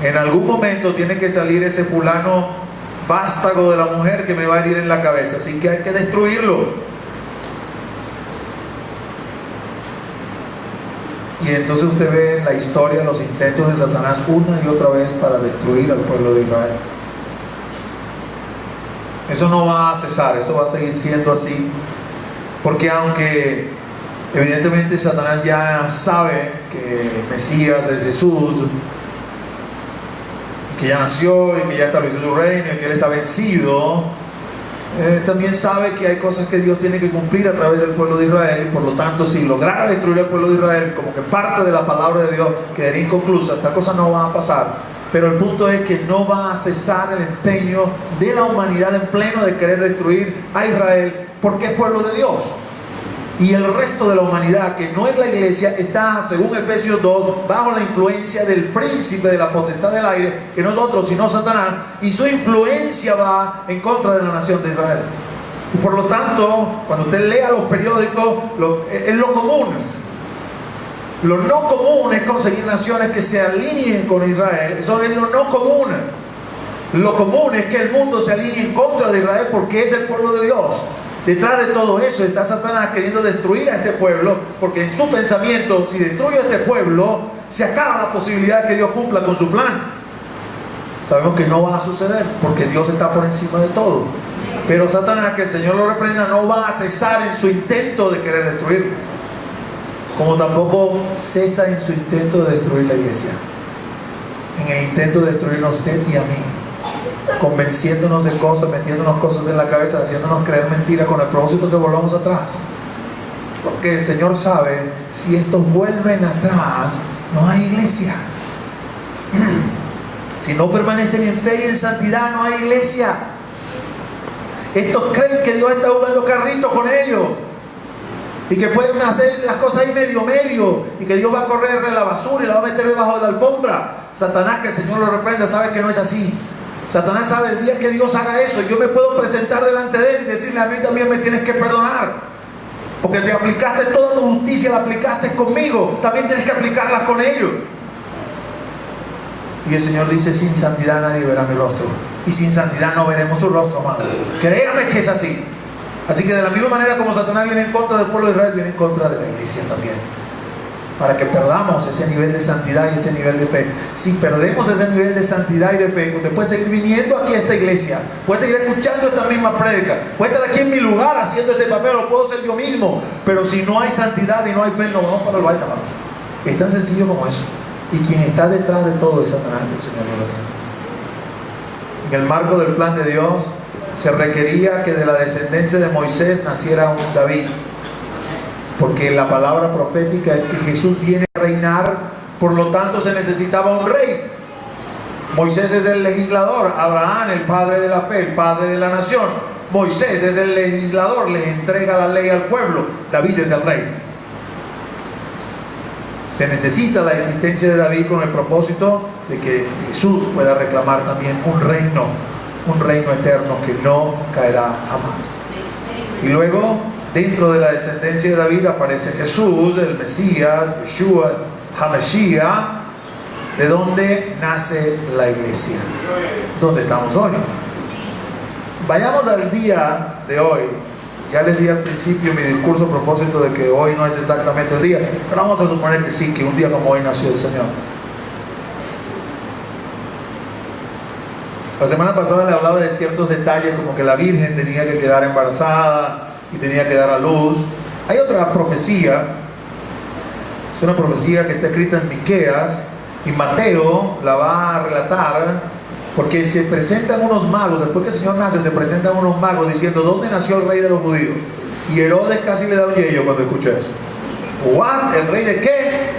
en algún momento tiene que salir ese fulano vástago de la mujer que me va a herir en la cabeza, así que hay que destruirlo. Y entonces usted ve en la historia los intentos de Satanás una y otra vez para destruir al pueblo de Israel. Eso no va a cesar, eso va a seguir siendo así, porque aunque evidentemente Satanás ya sabe que el Mesías es Jesús, y que ya nació y que ya estableció su reino y que Él está vencido, también sabe que hay cosas que Dios tiene que cumplir a través del pueblo de Israel, y por lo tanto, si lograra destruir al pueblo de Israel, como que parte de la palabra de Dios quedaría inconclusa. Esta cosa no va a pasar. Pero el punto es que no va a cesar el empeño de la humanidad en pleno de querer destruir a Israel, porque es pueblo de Dios. Y el resto de la humanidad, que no es la iglesia, está, según Efesios 2, bajo la influencia del príncipe de la potestad del aire, que no es otro sino Satanás, y su influencia va en contra de la nación de Israel. Y por lo tanto, cuando usted lea los periódicos, es lo común. Lo no común es conseguir naciones que se alineen con Israel. Eso es lo no común. Lo común es que el mundo se alinee en contra de Israel porque es el pueblo de Dios. Detrás de todo eso está Satanás queriendo destruir a este pueblo, porque en su pensamiento, si destruyo a este pueblo, se acaba la posibilidad de que Dios cumpla con su plan. Sabemos que no va a suceder, porque Dios está por encima de todo. Pero Satanás, que el Señor lo reprenda, no va a cesar en su intento de querer destruirlo, como tampoco cesa en su intento de destruir la iglesia, en el intento de destruirnos a usted y a mí, convenciéndonos de cosas, metiéndonos cosas en la cabeza, haciéndonos creer mentiras con el propósito que volvamos atrás. Porque el Señor sabe, si estos vuelven atrás, no hay iglesia. Si no permanecen en fe y en santidad, no hay iglesia. Estos creen que Dios está jugando carrito con ellos y que pueden hacer las cosas ahí medio y que Dios va a correr de la basura y la va a meter debajo de la alfombra. Satanás, que el Señor lo reprenda, sabe que no es así. Satanás sabe, el día que Dios haga eso, yo me puedo presentar delante de Él y decirle: a mí también me tienes que perdonar, porque te aplicaste toda tu justicia, la aplicaste conmigo, también tienes que aplicarlas con ellos. Y el Señor dice: sin santidad nadie verá mi rostro, y sin santidad no veremos su rostro, amado. Créame que es así. Así que de la misma manera como Satanás viene en contra del pueblo de Israel, viene en contra de la iglesia también, para que perdamos ese nivel de santidad y ese nivel de fe. Si perdemos ese nivel de santidad y de fe, usted puede seguir viniendo aquí a esta iglesia, puede seguir escuchando esta misma prédica, puede estar aquí en mi lugar haciendo este papel, o puedo ser yo mismo, pero si no hay santidad y no hay fe, no vamos para el baile, amados. Es tan sencillo como eso. Y quien está detrás de todo es Satanás, el Señor lo reprende. En el marco del plan de Dios, se requería que de la descendencia de Moisés naciera un David, porque la palabra profética es que Jesús viene a reinar, por lo tanto se necesitaba un rey. Moisés es el legislador, Abraham el padre de la fe, el padre de la nación. Moisés es el legislador, le entrega la ley al pueblo. David es el rey. Se necesita la existencia de David con el propósito de que Jesús pueda reclamar también un reino eterno que no caerá jamás. Y luego, dentro de la descendencia de David aparece Jesús, el Mesías, Yeshua, HaMashiach, de donde nace la iglesia, donde estamos hoy. Vayamos al día de hoy. Ya les di al principio mi discurso a propósito de que hoy no es exactamente el día, pero vamos a suponer que sí, que un día como hoy nació el Señor. La semana pasada le hablaba de ciertos detalles, como que la Virgen tenía que quedar embarazada y tenía que dar a luz. Hay otra profecía, es una profecía que está escrita en Miqueas, y Mateo la va a relatar, porque se presentan unos magos, después que el Señor nace, se presentan unos magos diciendo: ¿dónde nació el rey de los judíos? Y Herodes casi le da un yello cuando escucha eso. ¿What? ¿El rey de qué?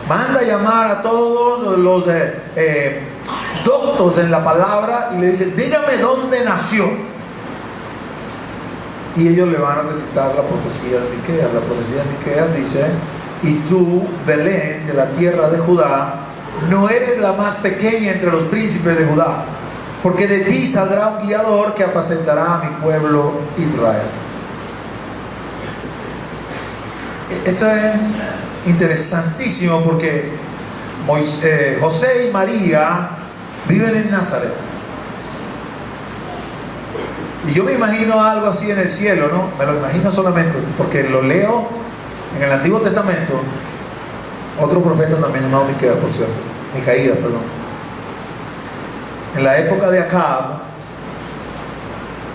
Manda a llamar a todos los doctos en la palabra y le dice: dígame dónde nació. Y ellos le van a recitar la profecía de Miqueas. La profecía de Miqueas dice: y tú, Belén, de la tierra de Judá, no eres la más pequeña entre los príncipes de Judá, porque de ti saldrá un guiador que apacentará a mi pueblo Israel. Esto es interesantísimo, porque José y María viven en Nazaret. Y yo me imagino algo así en el cielo, ¿no? Me lo imagino solamente porque lo leo en el Antiguo Testamento. Otro profeta también llamado Micaías, por cierto. Micaías, perdón. En la época de Acab,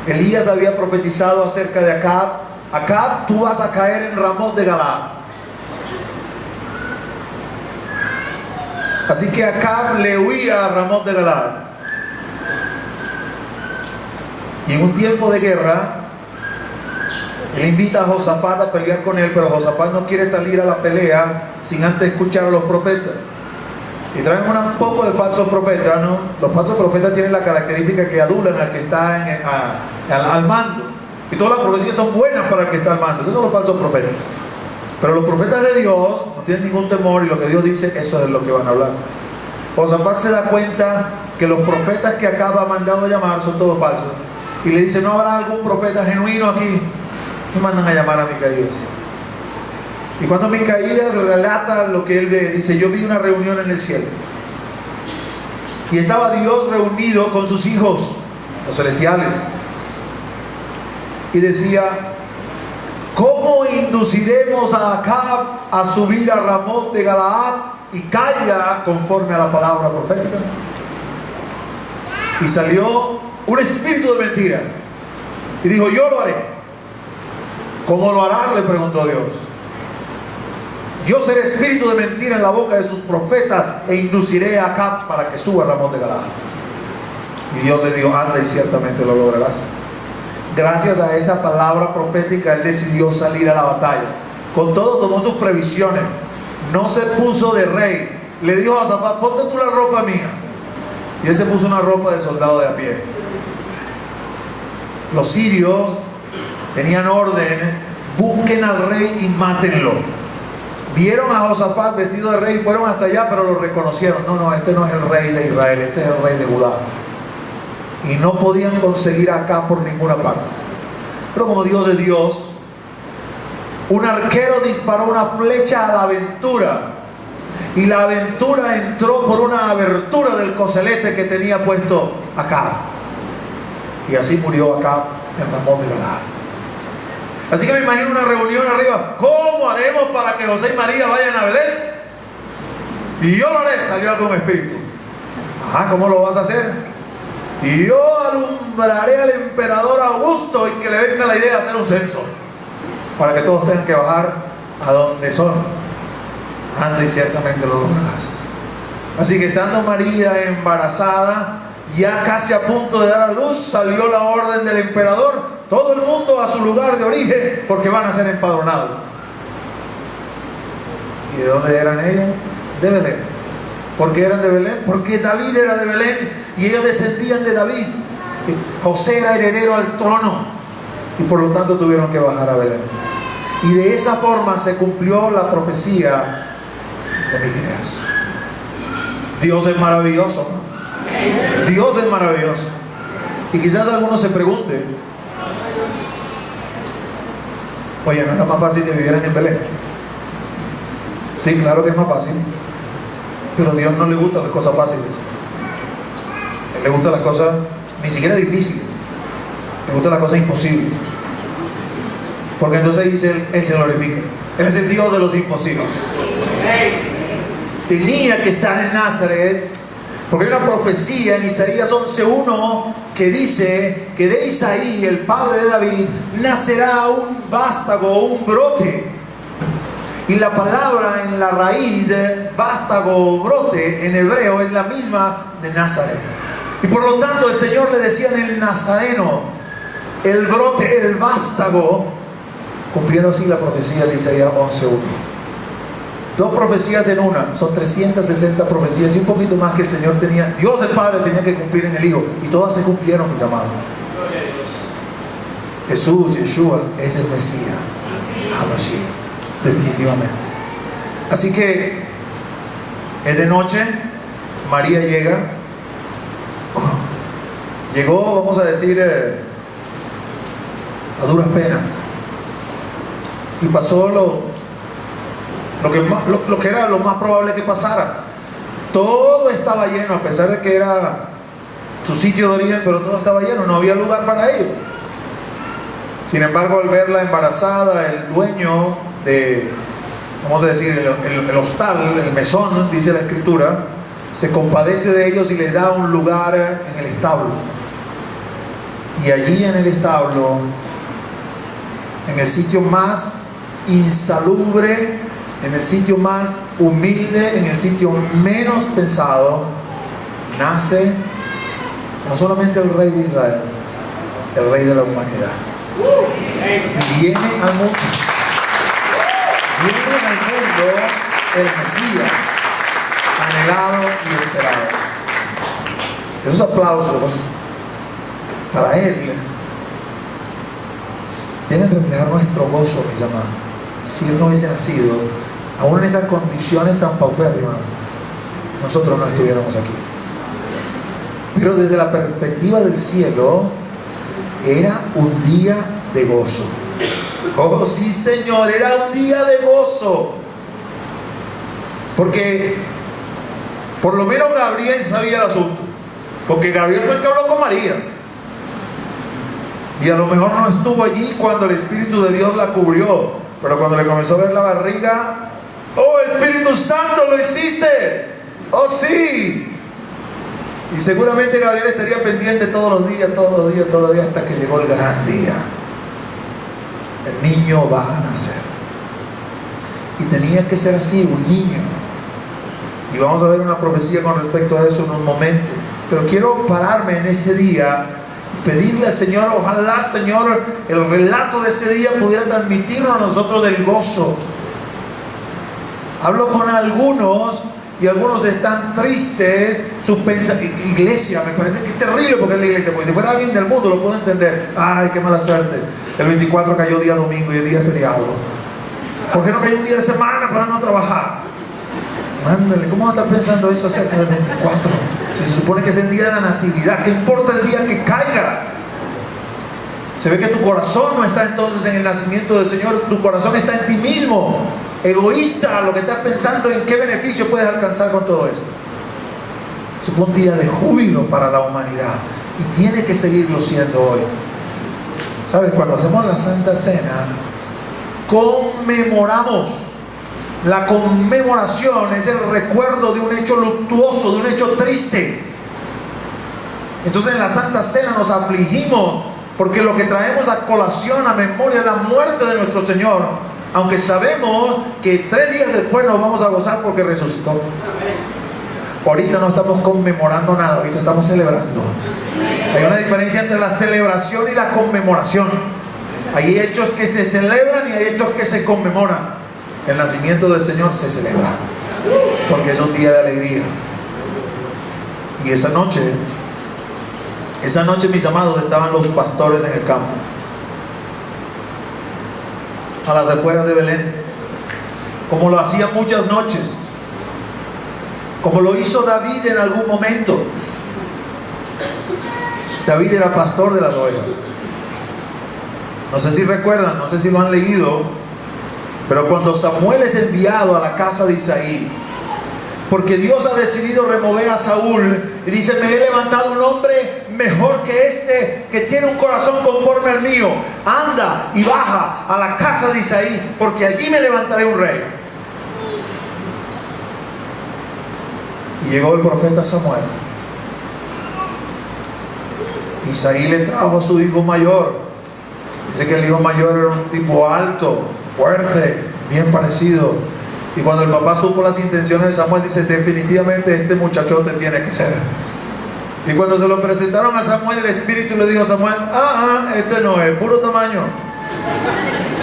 Elías había profetizado acerca de Acab: Acab, tú vas a caer en Ramot de Galaad. Así que Acab le huía a Ramot de Galaad. Y en un tiempo de guerra, él invita a Josafat a pelear con él, pero Josafat no quiere salir a la pelea sin antes escuchar a los profetas. Y traen un poco de falsos profetas, ¿no? Los falsos profetas tienen la característica que adulan al que está al mando. Y todas las profecías son buenas para el que está al mando. Esos son los falsos profetas. Pero los profetas de Dios no tienen ningún temor, y lo que Dios dice, eso es lo que van a hablar. Josafat se da cuenta que los profetas que Acab ha mandado a llamar son todos falsos. Y le dice, ¿no habrá algún profeta genuino aquí? Y mandan a llamar a Micaías. Y cuando Micaías relata lo que él ve, dice, yo vi una reunión en el cielo. Y estaba Dios reunido con sus hijos, los celestiales. Y decía, ¿cómo induciremos a Acab a subir a Ramot de Galaad y caiga conforme a la palabra profética? Y salió un espíritu de mentira y dijo, yo lo haré. ¿Cómo lo harás?, le preguntó Dios. Yo seré espíritu de mentira en la boca de sus profetas e induciré a Acab para que suba a Ramot de Galaad. Y Dios le dijo, anda y ciertamente lo lograrás. Gracias a esa palabra profética, él decidió salir a la batalla. Con todo, tomó sus previsiones. No se puso de rey. Le dijo a Josafat, ponte tú la ropa mía. Y él se puso una ropa de soldado de a pie. Los sirios tenían orden, busquen al rey y mátenlo. Vieron a Josafat vestido de rey, fueron hasta allá, pero lo reconocieron. No, este no es el rey de Israel, este es el rey de Judá. Y no podían conseguir acá por ninguna parte. Pero como Dios es Dios, un arquero disparó una flecha a la aventura, y la aventura entró por una abertura del coselete que tenía puesto Acab. Y así murió Acab en Ramot de Galaad. Así que me imagino una reunión arriba. ¿Cómo haremos para que José y María vayan a Belén? Y yo lo haré, salió algún espíritu. ¿Cómo lo vas a hacer? Y yo alumbraré al emperador Augusto y que le venga la idea de hacer un censo, para que todos tengan que bajar a donde son. Anda y ciertamente lo lograrás. Así que estando María embarazada, ya casi a punto de dar a luz, salió la orden del emperador: todo el mundo a su lugar de origen, porque van a ser empadronados. ¿Y de dónde eran ellos? De Belén. ¿Por qué eran de Belén? Porque David era de Belén y ellos descendían de David. José era heredero al trono y por lo tanto tuvieron que bajar a Belén. Y de esa forma se cumplió la profecía de Miqueas. Dios es maravilloso, ¿no? Dios es maravilloso. Y quizás algunos se pregunten: oye, ¿no era más fácil que vivieran en Belén? Sí, claro que es más fácil. Pero a Dios no le gustan las cosas fáciles. A Él le gustan las cosas ni siquiera difíciles. Le gustan las cosas imposibles. Porque entonces dice Él se glorifica. Él es el Dios de los imposibles. Tenía que estar en Nazaret, porque hay una profecía en Isaías 11:1 que dice que de Isaí, el padre de David, nacerá un vástago, un brote. Y la palabra en la raíz de vástago o brote en hebreo es la misma de Nazaret. Y por lo tanto el Señor le decía en el nazareno, el brote, el vástago, cumpliendo así la profecía de Isaías 11:1. Dos profecías en una, son 360 profecías y un poquito más que el Señor tenía, Dios el Padre tenía que cumplir en el Hijo, y todas se cumplieron, mis amados. Jesús, Yeshua, es el Mesías, Hamashiach, definitivamente. Así que es de noche, María llega, llegó, vamos a decir, a duras penas, y pasó lo que era lo más probable que pasara. Todo estaba lleno, a pesar de que era su sitio de origen, pero todo estaba lleno, no había lugar para ellos. Sin embargo, al verla embarazada, el dueño de, vamos a decir, el hostal, el mesón, dice la escritura, se compadece de ellos y les da un lugar en el establo. Y allí en el establo, en el sitio más insalubre, en el sitio más humilde, en el sitio menos pensado, nace no solamente el rey de Israel, el rey de la humanidad. Y viene al mundo el Mesías, anhelado y esperado. Esos aplausos para Él deben reflejar nuestro gozo, mis amados. Si Él no hubiese nacido, aún en esas condiciones tan paupérrimas, nosotros no estuviéramos aquí. Pero desde la perspectiva del cielo, era un día de gozo. Oh, sí, Señor, era un día de gozo. Porque por lo menos Gabriel sabía el asunto. Porque Gabriel fue el que habló con María. Y a lo mejor no estuvo allí cuando el Espíritu de Dios la cubrió. Pero cuando le comenzó a ver la barriga, ¡oh, Espíritu Santo, lo hiciste! ¡Oh, sí! Y seguramente Gabriel estaría pendiente todos los días, hasta que llegó el gran día. El niño va a nacer. Y tenía que ser así, un niño. Y vamos a ver una profecía con respecto a eso en un momento. Pero quiero pararme en ese día y pedirle al Señor, ojalá, Señor, el relato de ese día pudiera transmitirnos a nosotros del gozo. Hablo con algunos y algunos están tristes. Iglesia, me parece que es terrible porque es la iglesia, porque si fuera alguien del mundo lo puedo entender. Ay, qué mala suerte, el 24 cayó día domingo y el día feriado. ¿Por qué no cayó un día de semana para no trabajar? Mándale, ¿cómo va a estar pensando eso acerca del 24? Si se supone que es el día de la natividad, ¿qué importa el día que caiga? Se ve que tu corazón no está entonces en el nacimiento del Señor, tu corazón está en ti mismo, egoísta, lo que estás pensando en qué beneficio puedes alcanzar con todo esto. Eso fue un día de júbilo para la humanidad y tiene que seguirlo siendo hoy. ¿Sabes? Cuando hacemos la Santa Cena, conmemoramos. La conmemoración es el recuerdo de un hecho luctuoso, de un hecho triste. Entonces en la Santa Cena nos afligimos porque lo que traemos a colación, a memoria, es la muerte de nuestro Señor, aunque sabemos que 3 días después nos vamos a gozar porque resucitó. Ahorita no estamos conmemorando nada, ahorita estamos celebrando. Hay una diferencia entre la celebración y la conmemoración. Hay hechos que se celebran y hay hechos que se conmemoran. El nacimiento del Señor se celebra porque es un día de alegría. Y esa noche, mis amados, estaban los pastores en el campo, a las afueras de Belén, como lo hacían muchas noches, como lo hizo David en algún momento. David era pastor de las ovejas. No sé si recuerdan, no sé si lo han leído, pero cuando Samuel es enviado a la casa de Isaí, porque Dios ha decidido remover a Saúl, y dice: me he levantado un hombre mejor que este, que tiene un corazón conforme al mío. Anda y baja a la casa de Isaí, porque allí me levantaré un rey. Y llegó el profeta Samuel. Isaí le trajo a su hijo mayor. Dice que el hijo mayor era un tipo alto, fuerte, bien parecido. Y cuando el papá supo las intenciones de Samuel, dice: definitivamente este muchachote tiene que ser. Y cuando se lo presentaron a Samuel, el Espíritu le dijo a Samuel: este no es, puro tamaño,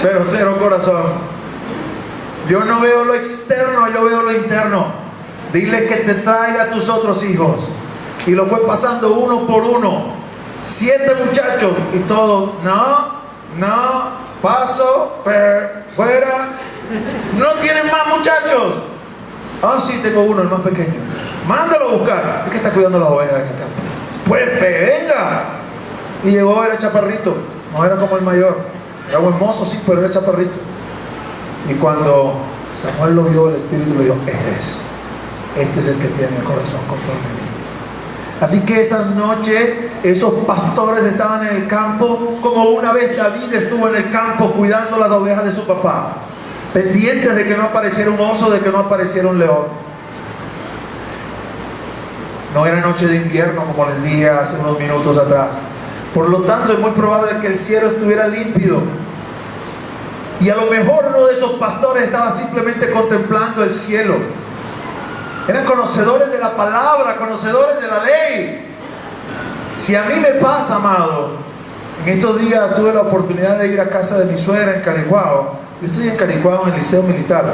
pero cero corazón. Yo no veo lo externo, yo veo lo interno. Dile que te traiga a tus otros hijos. Y lo fue pasando uno por uno, 7 muchachos, y todos: no, paso, fuera. No tienen más muchachos. Sí, tengo uno, el más pequeño. Mándalo a buscar. Es que está cuidando las ovejas en el campo. Pues venga. Y llegó, era chaparrito. No era como el mayor. Era buen mozo, sí, pero era chaparrito. Y cuando Samuel lo vio, el Espíritu le dijo: este es el que tiene el corazón conforme a mí. Así que esa noche esos pastores estaban en el campo, como una vez David estuvo en el campo cuidando las ovejas de su papá, pendientes de que no apareciera un oso, de que no apareciera un león. No era noche de invierno, como les dije hace unos minutos atrás. Por lo tanto, es muy probable que el cielo estuviera límpido. Y a lo mejor uno de esos pastores estaba simplemente contemplando el cielo. Eran conocedores de la palabra, conocedores de la ley. Si a mí me pasa, amado, en estos días tuve la oportunidad de ir a casa de mi suegra en Caricuao. Yo estoy en Caricuao, en el Liceo Militar.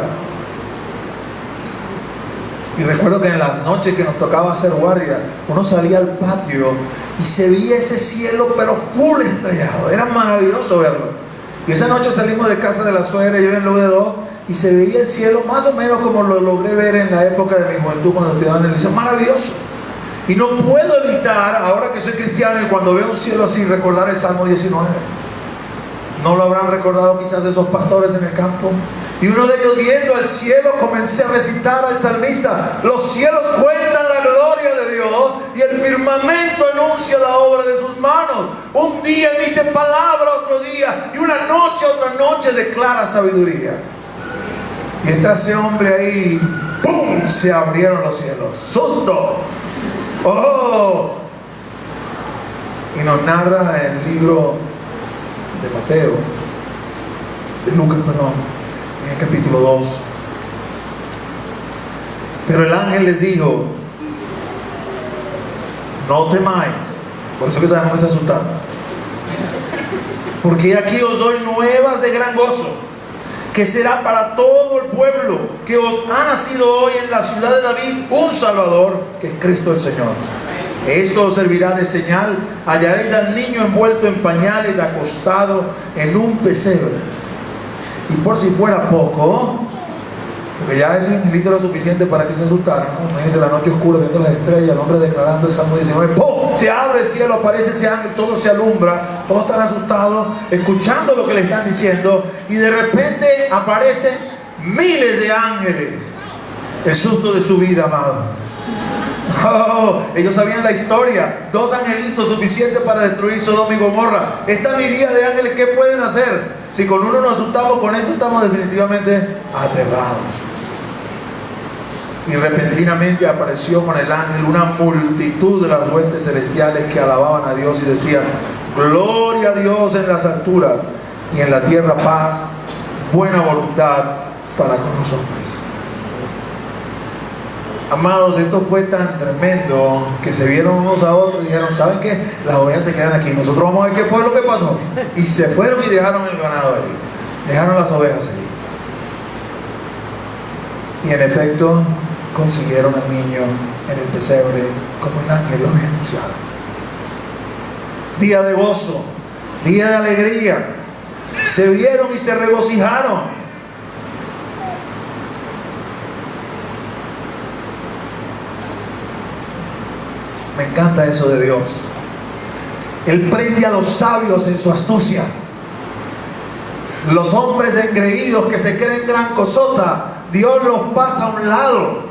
Y recuerdo que en las noches que nos tocaba hacer guardia, uno salía al patio y se veía ese cielo pero full estrellado. Era maravilloso verlo. Y esa noche salimos de casa de la suegra, yo en Lourdes, y se veía el cielo más o menos como lo logré ver en la época de mi juventud cuando estudiaba en el liceo. Maravilloso. Y no puedo evitar, ahora que soy cristiano y cuando veo un cielo así, recordar el Salmo 19. ¿No lo habrán recordado quizás esos pastores en el campo? Y uno de ellos, viendo al cielo, comencé a recitar al salmista: los cielos cuentan la gloria de Dios y el firmamento anuncia la obra de sus manos. Un día emite palabra, otro día, y una noche, otra noche declara sabiduría. Y está ese hombre ahí, ¡pum!, se abrieron los cielos. ¡Susto! ¡Oh! Y nos narra el libro de Mateo, de Lucas, perdón, en el capítulo 2. Pero el ángel les dijo: no temáis. Por eso que sabemos que se asustaron. Porque aquí os doy nuevas de gran gozo, que será para todo el pueblo, que os ha nacido hoy en la ciudad de David un Salvador, que es Cristo el Señor. Esto os servirá de señal: hallaréis al niño envuelto en pañales, acostado en un pesebre. Y por si fuera poco, porque ya ese angelito era suficiente para que se asustaran, ¿no? Imagínense la noche oscura, viendo las estrellas, el hombre declarando el Salmo 19, ¡pum!, se abre el cielo, aparece ese ángel, todo se alumbra, todos están asustados, escuchando lo que le están diciendo, y de repente aparecen miles de ángeles. El susto de su vida, amado. Oh, ellos sabían la historia. 2 angelitos suficientes para destruir Sodoma y Gomorra. Esta miríada de ángeles, ¿qué pueden hacer? Si con uno nos asustamos, con esto estamos definitivamente aterrados. Y repentinamente apareció con el ángel una multitud de las huestes celestiales que alababan a Dios y decían: gloria a Dios en las alturas, y en la tierra paz, buena voluntad para con los hombres. Amados, esto fue tan tremendo que se vieron unos a otros y dijeron: ¿saben qué? Las ovejas se quedan aquí, nosotros vamos a ver qué fue lo que pasó. Y se fueron y dejaron el ganado ahí, dejaron las ovejas allí. Y en efecto consiguieron al niño en el pesebre, como el ángel lo había anunciado. Día de gozo, día de alegría. Se vieron y se regocijaron. Me encanta eso de Dios. Él prende a los sabios en su astucia. Los hombres engreídos que se creen gran cosota, Dios los pasa a un lado.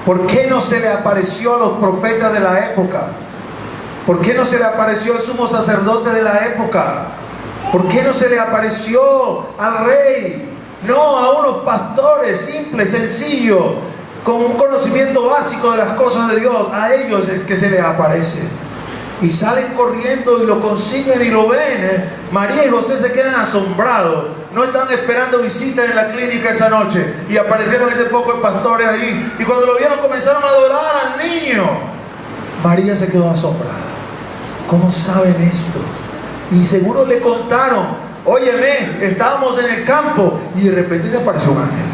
¿Por qué no se le apareció a los profetas de la época? ¿Por qué no se le apareció al sumo sacerdote de la época? ¿Por qué no se le apareció al rey? No, a unos pastores simples, sencillos, con un conocimiento básico de las cosas de Dios. A ellos es que se les aparece. Y salen corriendo y lo consiguen y lo ven. María y José se quedan asombrados. No están esperando visita en la clínica esa noche. Y aparecieron ese poco de pastores ahí. Y cuando lo vieron comenzaron a adorar al niño. María se quedó asombrada. ¿Cómo saben estos? Y seguro le contaron: óyeme, estábamos en el campo y de repente se apareció un ángel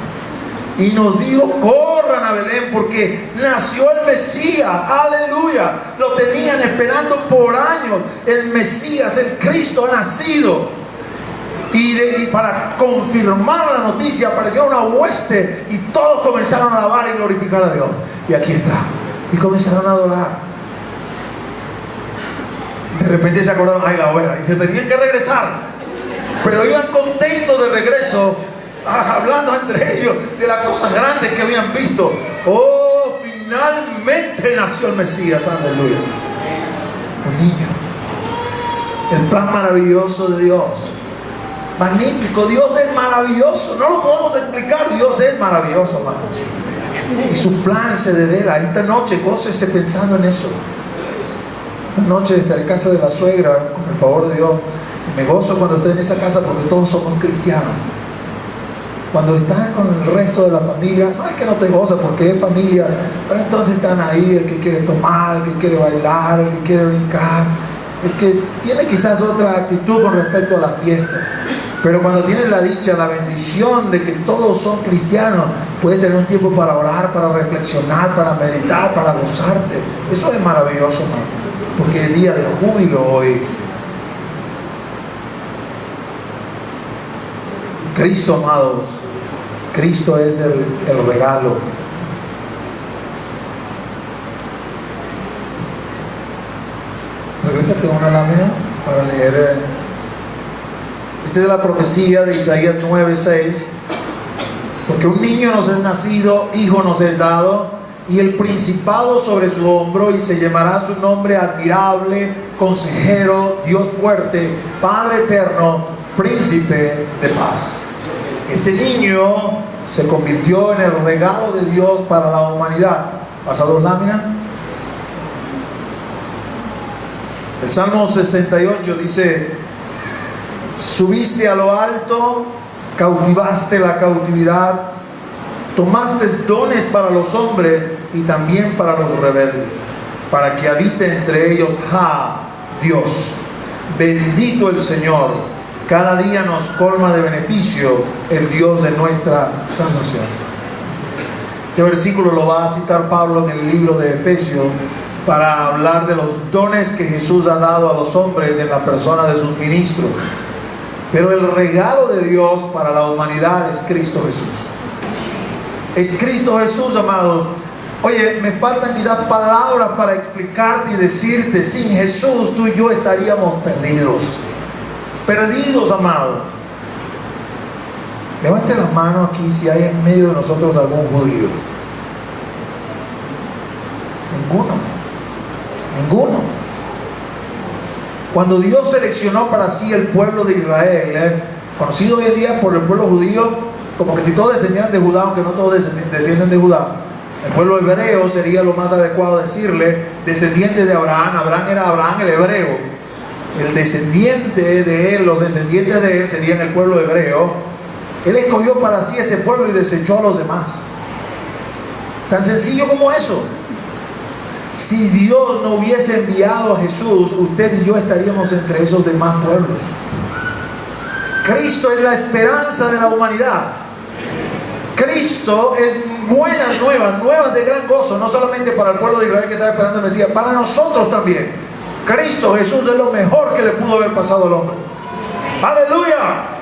y nos dijo: corran a Belén porque nació el Mesías. Aleluya. Lo tenían esperando por años. El Mesías, el Cristo, ha nacido. Y para confirmar la noticia apareció una hueste y todos comenzaron a alabar y glorificar a Dios. Y aquí está. Y comenzaron a adorar. De repente se acordaron: ay, la oveja. Y se tenían que regresar. Pero iban contentos de regreso, hablando entre ellos de las cosas grandes que habían visto. Oh, finalmente nació el Mesías. Aleluya. Un niño. El plan maravilloso de Dios. Magnífico. Dios es maravilloso. No lo podemos explicar. Dios es maravilloso, hermanos. Y su plan se devela. Esta noche gócese pensando en eso. Esta noche estar en casa de la suegra, con el favor de Dios. Me gozo cuando estoy en esa casa porque todos somos cristianos. Cuando estás con el resto de la familia, no es que no te gozas porque es familia, pero entonces están ahí el que quiere tomar, el que quiere bailar, el que quiere brincar, el que tiene quizás otra actitud con respecto a la fiesta. Pero cuando tienes la dicha, la bendición de que todos son cristianos, puedes tener un tiempo para orar, para reflexionar, para meditar, para gozarte. Eso es maravilloso, ¿no? Porque es día de júbilo hoy. Cristo, amados, Cristo es el regalo. Regrésate a una lámina para leer. Esta es la profecía de Isaías 9:6. Porque un niño nos es nacido, hijo nos es dado, y el principado sobre su hombro, y se llamará su nombre admirable, consejero, Dios fuerte, Padre eterno, príncipe de paz. Este niño se convirtió en el regalo de Dios para la humanidad. ¿Pasa dos láminas? El Salmo 68 dice: subiste a lo alto, cautivaste la cautividad, tomaste dones para los hombres y también para los rebeldes, para que habite entre ellos Dios. Bendito el Señor, cada día nos colma de beneficio el Dios de nuestra salvación. Este versículo lo va a citar Pablo en el libro de Efesios para hablar de los dones que Jesús ha dado a los hombres en la persona de sus ministros. Pero el regalo de Dios para la humanidad es Cristo Jesús. Es Cristo Jesús, amados. Oye, me faltan quizás palabras para explicarte y decirte: sin Jesús tú y yo estaríamos perdidos. Perdidos, amados. Levante la mano aquí si hay en medio de nosotros algún judío. Ninguno. Cuando Dios seleccionó para sí el pueblo de Israel, conocido hoy en día por el pueblo judío, como que si todos descendieran de Judá, aunque no todos descienden de Judá. El pueblo hebreo sería lo más adecuado decirle descendiente de Abraham. Abraham era Abraham el hebreo. El descendiente de él, los descendientes de él serían el pueblo hebreo. Él escogió para sí ese pueblo y desechó a los demás. Tan sencillo como eso. Si Dios no hubiese enviado a Jesús, usted y yo estaríamos entre esos demás pueblos. Cristo es la esperanza de la humanidad. Cristo es buenas nuevas, nuevas de gran gozo, no solamente para el pueblo de Israel que estaba esperando el Mesías, para nosotros también. Cristo Jesús es lo mejor que le pudo haber pasado al hombre. ¡Aleluya!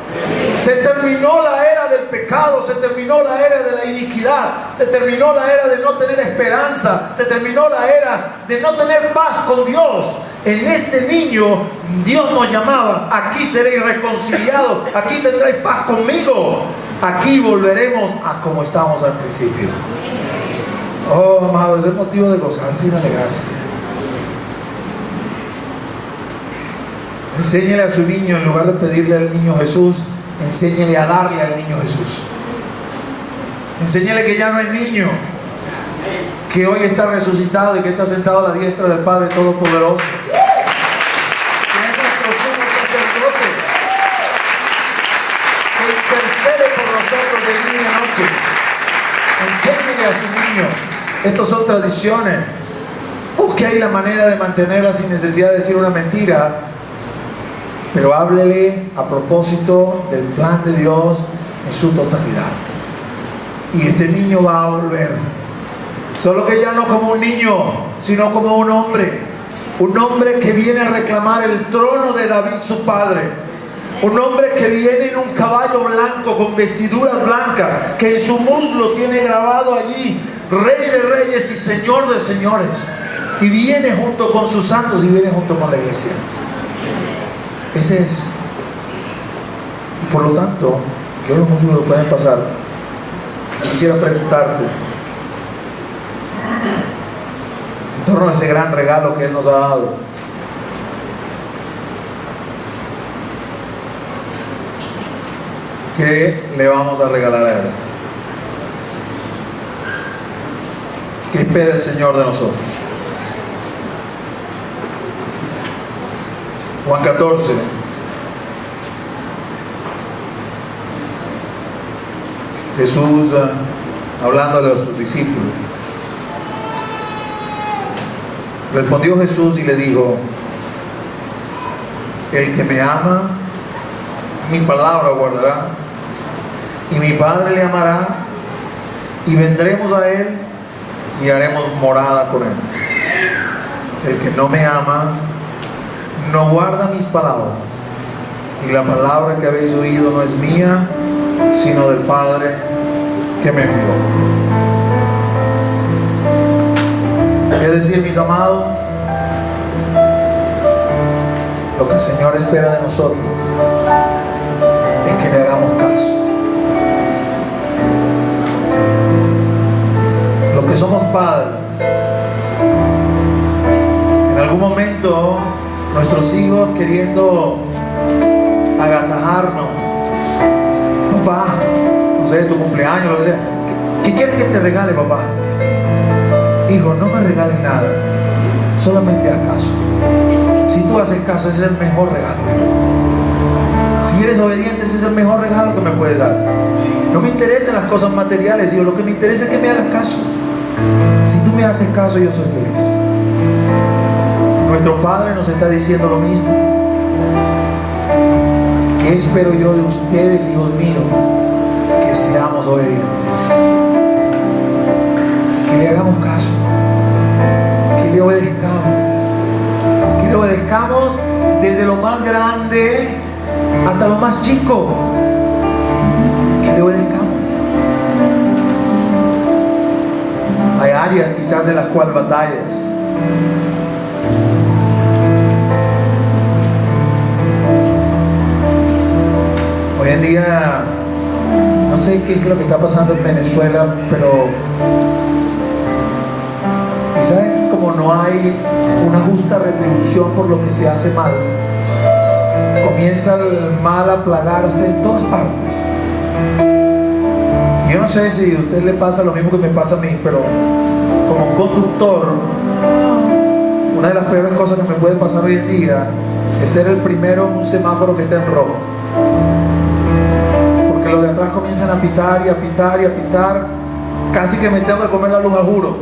Se terminó la era del pecado, se terminó la era de la iniquidad, se terminó la era de no tener esperanza, se terminó la era de no tener paz con Dios. En este niño Dios nos llamaba: aquí seréis reconciliados, aquí tendréis paz conmigo, aquí volveremos a como estábamos al principio. Oh, amados, es motivo de gozarse y de alegrarse. Enséñele a su niño, en lugar de pedirle al niño Jesús, enséñele a darle al niño Jesús. Enséñele que ya no es niño, que hoy está resucitado y que está sentado a la diestra del Padre Todopoderoso, que es nuestro sumo sacerdote, que intercede por nosotros de día y de noche. Enséñele a su niño. Estos son tradiciones. Busque ahí la manera de mantenerlas sin necesidad de decir una mentira. Pero háblele a propósito del plan de Dios en su totalidad. Y este niño va a volver. Solo que ya no como un niño, sino como un hombre. Un hombre que viene a reclamar el trono de David su padre. Un hombre que viene en un caballo blanco con vestiduras blancas, que en su muslo tiene grabado allí: Rey de Reyes y Señor de Señores. Y viene junto con sus santos y viene junto con la iglesia. Ese es. Y por lo tanto, que los músicos lo pueden pasar, quisiera preguntarte en torno a ese gran regalo que Él nos ha dado. ¿Qué le vamos a regalar a Él? ¿Qué espera el Señor de nosotros? Juan 14. Jesús hablándole a sus discípulos. Respondió Jesús y le dijo: el que me ama, mi palabra guardará, y mi Padre le amará, y vendremos a Él y haremos morada con Él. El que no me ama, no guarda mis palabras, y la palabra que habéis oído no es mía, sino del Padre que me envió. Es decir, mis amados, lo que el Señor espera de nosotros es que le hagamos caso. Los que somos padres, en algún momento nuestros hijos queriendo agasajarnos, papá, no sé, tu cumpleaños, lo que sea, ¿qué quieres que te regale, papá? Hijo, no me regales nada, solamente haz caso. Si tú haces caso, ese es el mejor regalo, hijo. Si eres obediente, ese es el mejor regalo que me puedes dar. No me interesan las cosas materiales, hijo, lo que me interesa es que me hagas caso. Si tú me haces caso, yo soy feliz. Nuestro Padre nos está diciendo lo mismo. ¿Qué espero yo de ustedes, hijos míos? Que seamos obedientes, que le hagamos caso, que le obedezcamos, desde lo más grande hasta lo más chico, que le obedezcamos. Hay áreas quizás de las cuales batallas. Hoy en día, no sé qué es lo que está pasando en Venezuela, pero quizás como no hay una justa retribución por lo que se hace mal, comienza el mal a plagarse en todas partes. Yo no sé si a usted le pasa lo mismo que me pasa a mí, pero como conductor, una de las peores cosas que me puede pasar hoy en día es ser el primero en un semáforo que está en rojo. Porque los de atrás comienzan a pitar y a pitar y a pitar. Casi que me tengo que comer la luz, a juro.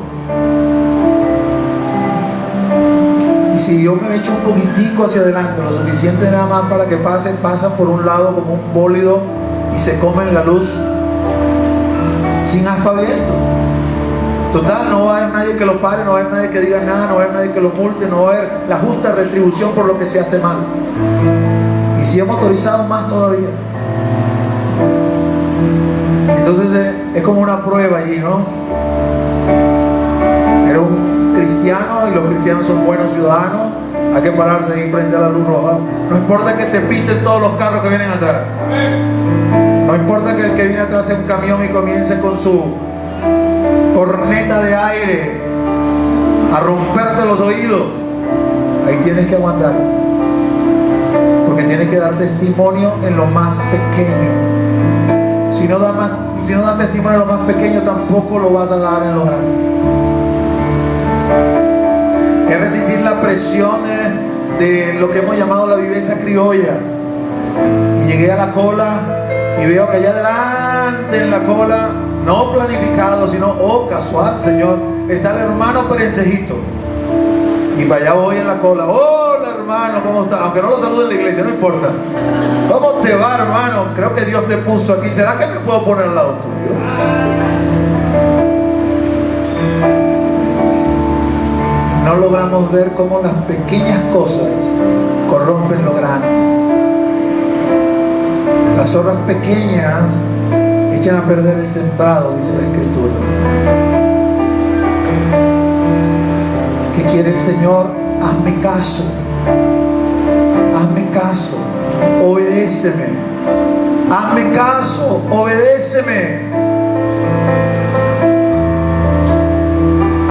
Y si yo me echo un poquitico hacia adelante, lo suficiente nada más para que pasen por un lado como un bólido y se comen la luz sin aspaviento. Total, no va a haber nadie que lo pare, no va a haber nadie que diga nada, no va a haber nadie que lo multe, no va a haber la justa retribución por lo que se hace mal. Y si es motorizado, más todavía. Entonces es como una prueba allí, ¿no? Era un cristiano y los cristianos son buenos ciudadanos. Hay que pararse ahí frente a la luz roja. No importa que te pinten todos los carros que vienen atrás. No importa que el que viene atrás sea un camión y comience con su corneta de aire a romperte los oídos. Ahí tienes que aguantar, porque tienes que dar testimonio en lo más pequeño. Si no das testimonio en lo más pequeño, tampoco lo vas a dar en lo grande. Es resistir la presión de lo que hemos llamado la viveza criolla. Y llegué a la cola y veo que allá adelante en la cola, no planificado, sino casual, Señor, está el hermano Perencejito. Y para allá voy en la cola. Hola, hermano, ¿cómo estás? Aunque no lo salude en la iglesia, no importa. ¿Cómo te va, hermano? Creo que Dios te puso aquí. ¿Será que me puedo poner al lado tuyo? No logramos ver cómo las pequeñas cosas corrompen lo grande. Las zorras pequeñas echan a perder el sembrado, dice la Escritura. ¿Qué quiere el Señor? Hazme caso. Hazme caso. Obedéceme. Hazme caso. Obedéceme.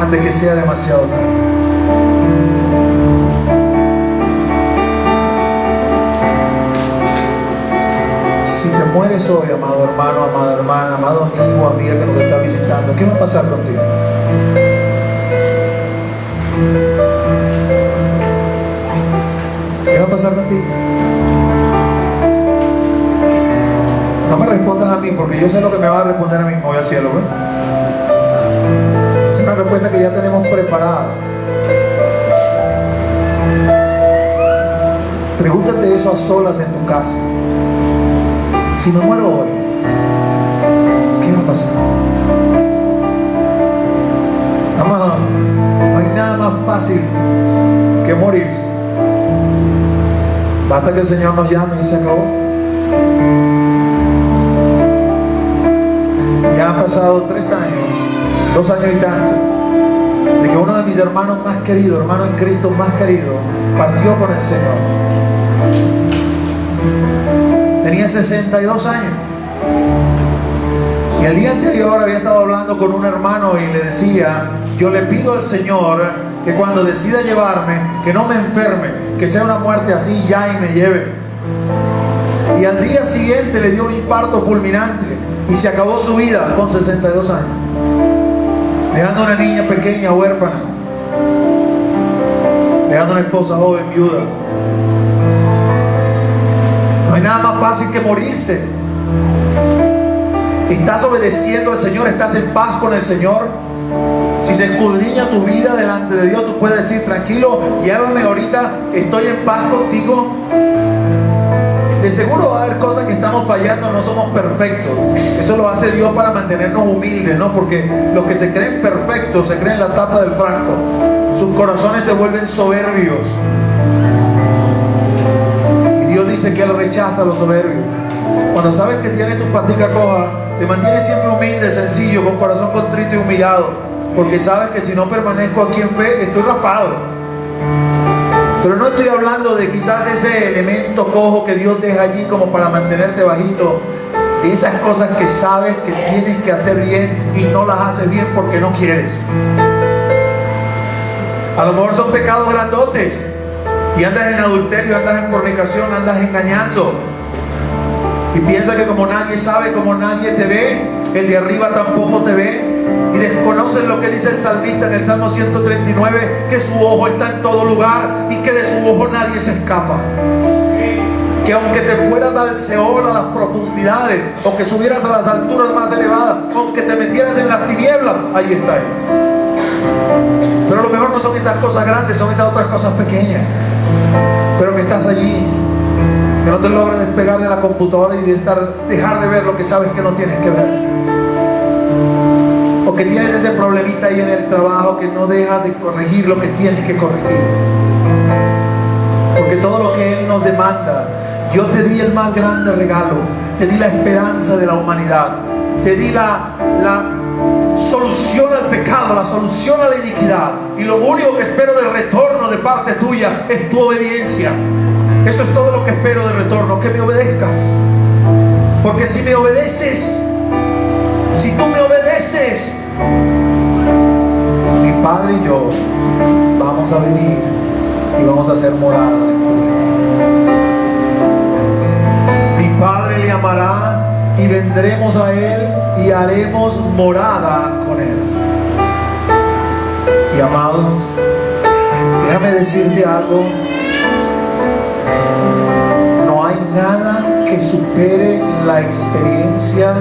Antes que sea demasiado tarde. Si te mueres hoy, amado hermano, amada hermana, amado amigo, amiga que nos está visitando, ¿qué va a pasar contigo? ¿Qué va a pasar contigo? No me respondas a mí, porque yo sé lo que me va a responder a mí. Me voy al cielo, ¿ves? Es una respuesta que ya tenemos preparada. Pregúntate eso a solas en tu casa. Si me muero hoy, ¿qué va a pasar? Amado, no hay nada más fácil que morirse. Basta que el Señor nos llame y se acabó. pasado 3 años, 2 años y tanto, de que uno de mis hermanos más queridos, hermano en Cristo más querido, partió con el Señor. Tenía 62 años. Y el día anterior había estado hablando con un hermano y le decía: yo le pido al Señor que cuando decida llevarme, que no me enferme, que sea una muerte así ya y me lleve. Y al día siguiente le dio un infarto fulminante y se acabó su vida con 62 años, dejando una niña pequeña huérfana, dejando una esposa joven viuda. No hay nada más fácil que morirse. ¿Estás obedeciendo al Señor? ¿Estás en paz con el Señor? Si se escudriña tu vida delante de Dios, tú puedes decir: tranquilo, llévame ahorita, estoy en paz contigo. De seguro va a haber cosas que estamos fallando, no somos perfectos. Eso lo hace Dios para mantenernos humildes, ¿no? Porque los que se creen perfectos se creen la tapa del frasco. Sus corazones se vuelven soberbios. Y Dios dice que Él rechaza a los soberbios. Cuando sabes que tienes tu patica coja, te mantienes siempre humilde, sencillo, con corazón contrito y humillado, porque sabes que si no permanezco aquí en fe, estoy raspado. Pero no estoy hablando de quizás ese elemento cojo que Dios deja allí como para mantenerte bajito, de esas cosas que sabes que tienes que hacer bien y no las haces bien porque no quieres. A lo mejor son pecados grandotes y andas en adulterio, andas en fornicación, andas engañando y piensas que como nadie sabe, como nadie te ve, el de arriba tampoco te ve. Y desconocen lo que dice el salmista en el Salmo 139, que su ojo está en todo lugar y que de su ojo nadie se escapa. Que aunque te fueras al Seol, a las profundidades, o que subieras a las alturas más elevadas, aunque te metieras en las tinieblas, ahí está Él. Pero a lo mejor no son esas cosas grandes, son esas otras cosas pequeñas, pero que estás allí, que no te logras despegar de la computadora y dejar de ver lo que sabes que no tienes que ver. O que tienes ese problemita ahí en el trabajo que no dejas de corregir lo que tienes que corregir. Porque todo lo que Él nos demanda, yo te di el más grande regalo, te di la esperanza de la humanidad, te di la solución al pecado, la solución a la iniquidad, y lo único que espero de retorno de parte tuya es tu obediencia. Eso es todo lo que espero de retorno, que me obedezcas. Porque si me obedeces, si tú me obedeces, mi Padre y yo vamos a venir y vamos a hacer morada dentro de ti. Mi Padre le amará y vendremos a Él y haremos morada con Él. Y amados, déjame decirte algo. No hay nada que supere la experiencia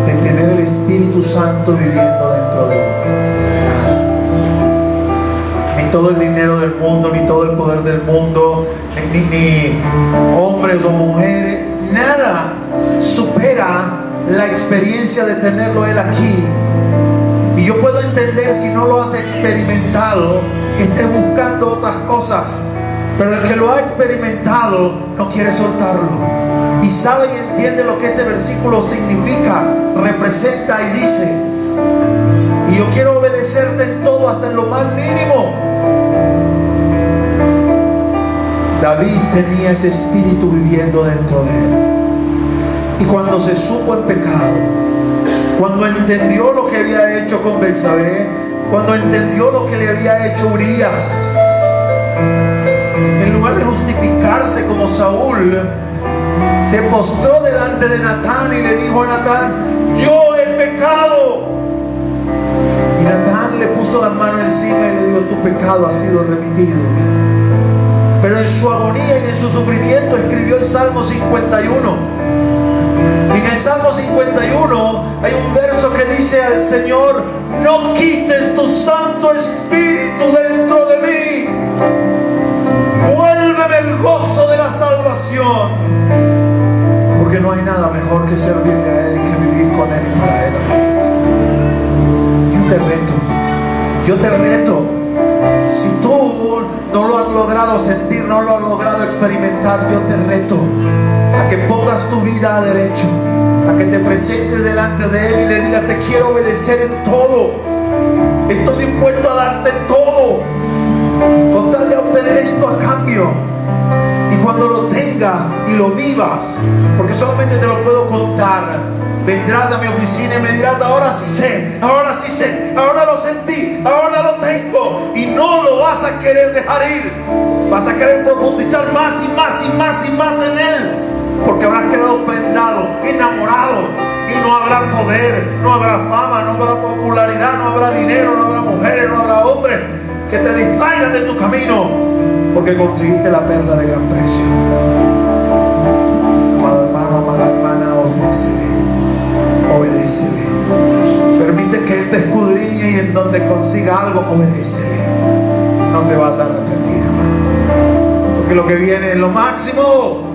de tener el Espíritu Santo viviendo dentro de uno. Nada. Ni todo el dinero del mundo, ni todo el poder del mundo, ni hombres o mujeres, nada supera la experiencia de tenerlo Él aquí. Y yo puedo entender, si no lo has experimentado, que estés buscando otras cosas, pero el que lo ha experimentado no quiere soltarlo. Y sabe y entiende lo que ese versículo significa, representa y dice: y yo quiero obedecerte en todo, hasta en lo más mínimo. David tenía ese espíritu viviendo dentro de él. Y cuando se supo en pecado, cuando entendió lo que había hecho con Betsabé, cuando entendió lo que le había hecho Urías, en lugar de justificarse como Saúl, se postró delante de Natán y le dijo a Natán: yo he pecado. Y Natán le puso la mano encima y le dijo: tu pecado ha sido remitido. Pero en su agonía y en su sufrimiento escribió el Salmo 51. Y en el Salmo 51 hay un verso que dice al Señor: no quites tu Santo Espíritu dentro de mí, vuélveme el gozo de la salvación. Porque no hay nada mejor que servirle a Él y que vivir con Él y para Él. Yo te reto, si tú no lo has logrado sentir, no lo has logrado experimentar, yo te reto a que pongas tu vida a derecho, a que te presentes delante de Él y le digas: te quiero obedecer en todo, estoy dispuesto a darte todo, con tal de obtener esto a cambio. Y cuando lo tengas y lo vivas, porque solamente te lo puedo contar, vendrás a mi oficina y me dirás: ahora sí sé, ahora sí sé, ahora lo sentí, ahora lo tengo. Y no lo vas a querer dejar ir, vas a querer profundizar más y más y más y más en Él, porque habrás quedado prendado, enamorado, y no habrá poder, no habrá fama, no habrá popularidad, no habrá dinero, no habrá mujeres, no habrá hombres que te distraigan de tu camino, porque conseguiste la perla de gran precio. Amado hermano, amada hermana, obedécele, obedécele. Permite que Él te escudriñe, y en donde consiga algo, obedécele. No te vas a arrepentir, hermano, porque lo que viene es lo máximo.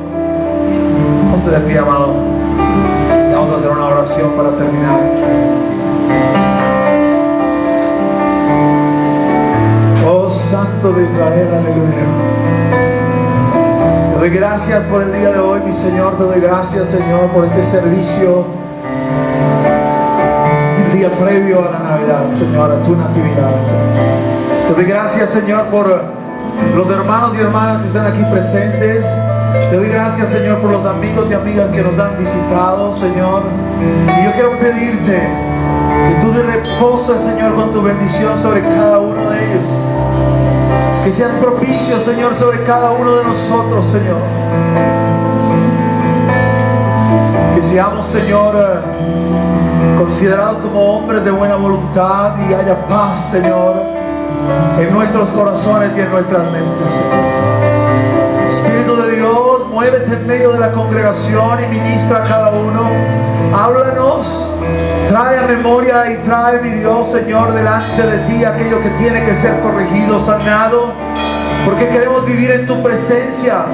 Ponte de pie, amado. Vamos a hacer una oración para terminar. Oh Santo de Israel, aleluya. Te doy gracias por el día de hoy, mi Señor. Te doy gracias, Señor, por este servicio, el día previo a la Navidad, Señor, a tu natividad, Señor. Te doy gracias, Señor, por los hermanos y hermanas que están aquí presentes. Te doy gracias, Señor, por los amigos y amigas que nos han visitado, Señor. Y yo quiero pedirte que tú te reposes, Señor, con tu bendición sobre cada uno de ellos. Que seas propicio, Señor, sobre cada uno de nosotros, Señor. Que seamos, Señor, considerados como hombres de buena voluntad, y haya paz, Señor, en nuestros corazones y en nuestras mentes, Señor. Espíritu de Dios, muévete en medio de la congregación y ministra a cada uno. Háblanos, trae a memoria y trae, mi Dios, Señor, delante de ti aquello que tiene que ser corregido, sanado, porque queremos vivir en tu presencia.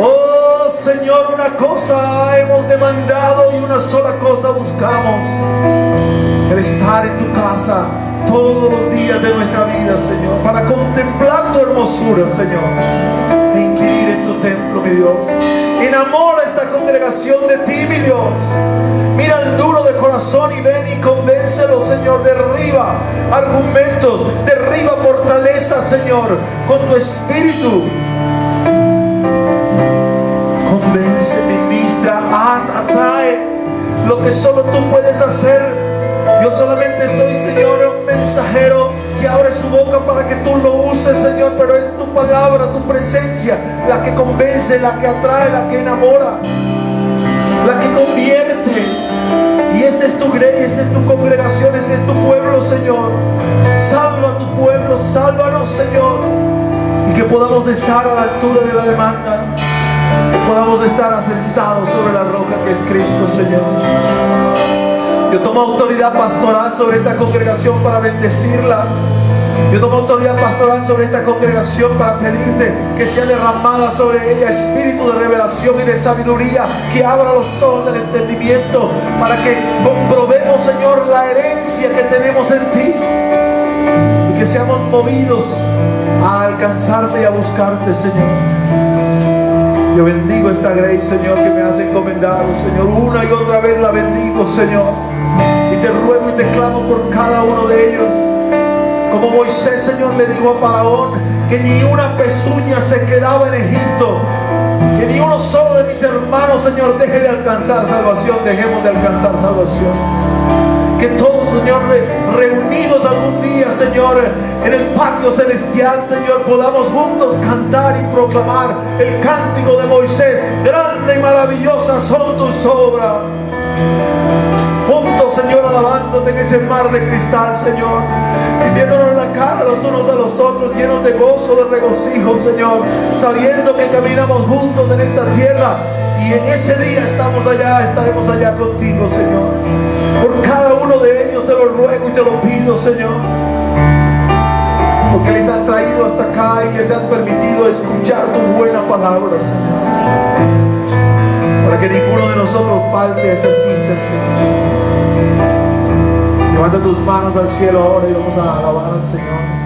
Oh Señor, una cosa hemos demandado y una sola cosa buscamos: el estar en tu casa todos los días de nuestra vida, Señor, para contemplar tu hermosura, Señor, e inquirir en tu templo, mi Dios. Enamora esta congregación de ti, mi Dios. Mira el duro de corazón y ven y convéncelo, Señor. Derriba argumentos, derriba fortaleza, Señor, con tu espíritu. Convence, ministra, haz, atrae lo que solo tú puedes hacer. Yo solamente soy, Señor, un mensajero que abre su boca para que tú lo uses, Señor, pero es tu palabra, tu presencia, la que convence, la que atrae, la que enamora, la que convierte. Y esta es tu grey, esta es tu congregación, este es tu pueblo, Señor. Salva a tu pueblo, sálvanos, Señor, y que podamos estar a la altura de la demanda, que podamos estar asentados sobre la roca que es Cristo, Señor. Yo tomo autoridad pastoral sobre esta congregación para bendecirla. Yo tomo autoridad pastoral sobre esta congregación para pedirte que sea derramada sobre ella espíritu de revelación y de sabiduría, que abra los ojos del entendimiento para que comprobemos, Señor, la herencia que tenemos en ti, y que seamos movidos a alcanzarte y a buscarte, Señor. Yo bendigo esta grace, Señor, que me has encomendado, Señor. Una y otra vez la bendigo, Señor, y te ruego y te clamo por cada uno de ellos. Como Moisés, Señor, le dijo a Faraón que ni una pezuña se quedaba en Egipto, que ni uno solo de mis hermanos, Señor, deje de alcanzar salvación. Dejemos de alcanzar salvación. Que todos, Señor, reunidos algún día, Señor, en el patio celestial, Señor, podamos juntos cantar y proclamar el cántico de Moisés: grande y maravillosa son tus obras. Juntos, Señor, alabándote en ese mar de cristal, Señor, y viéndonos la cara los unos a los otros, llenos de gozo, de regocijo, Señor, sabiendo que caminamos juntos en esta tierra, y en ese día estaremos allá contigo, Señor. Por cada uno de ellos te lo ruego y te lo pido, Señor, porque les has traído hasta acá y les has permitido escuchar tu buena palabra, Señor, para que ninguno de nosotros falte a esa cita, Señor. Levanta tus manos al cielo ahora y vamos a alabar al Señor.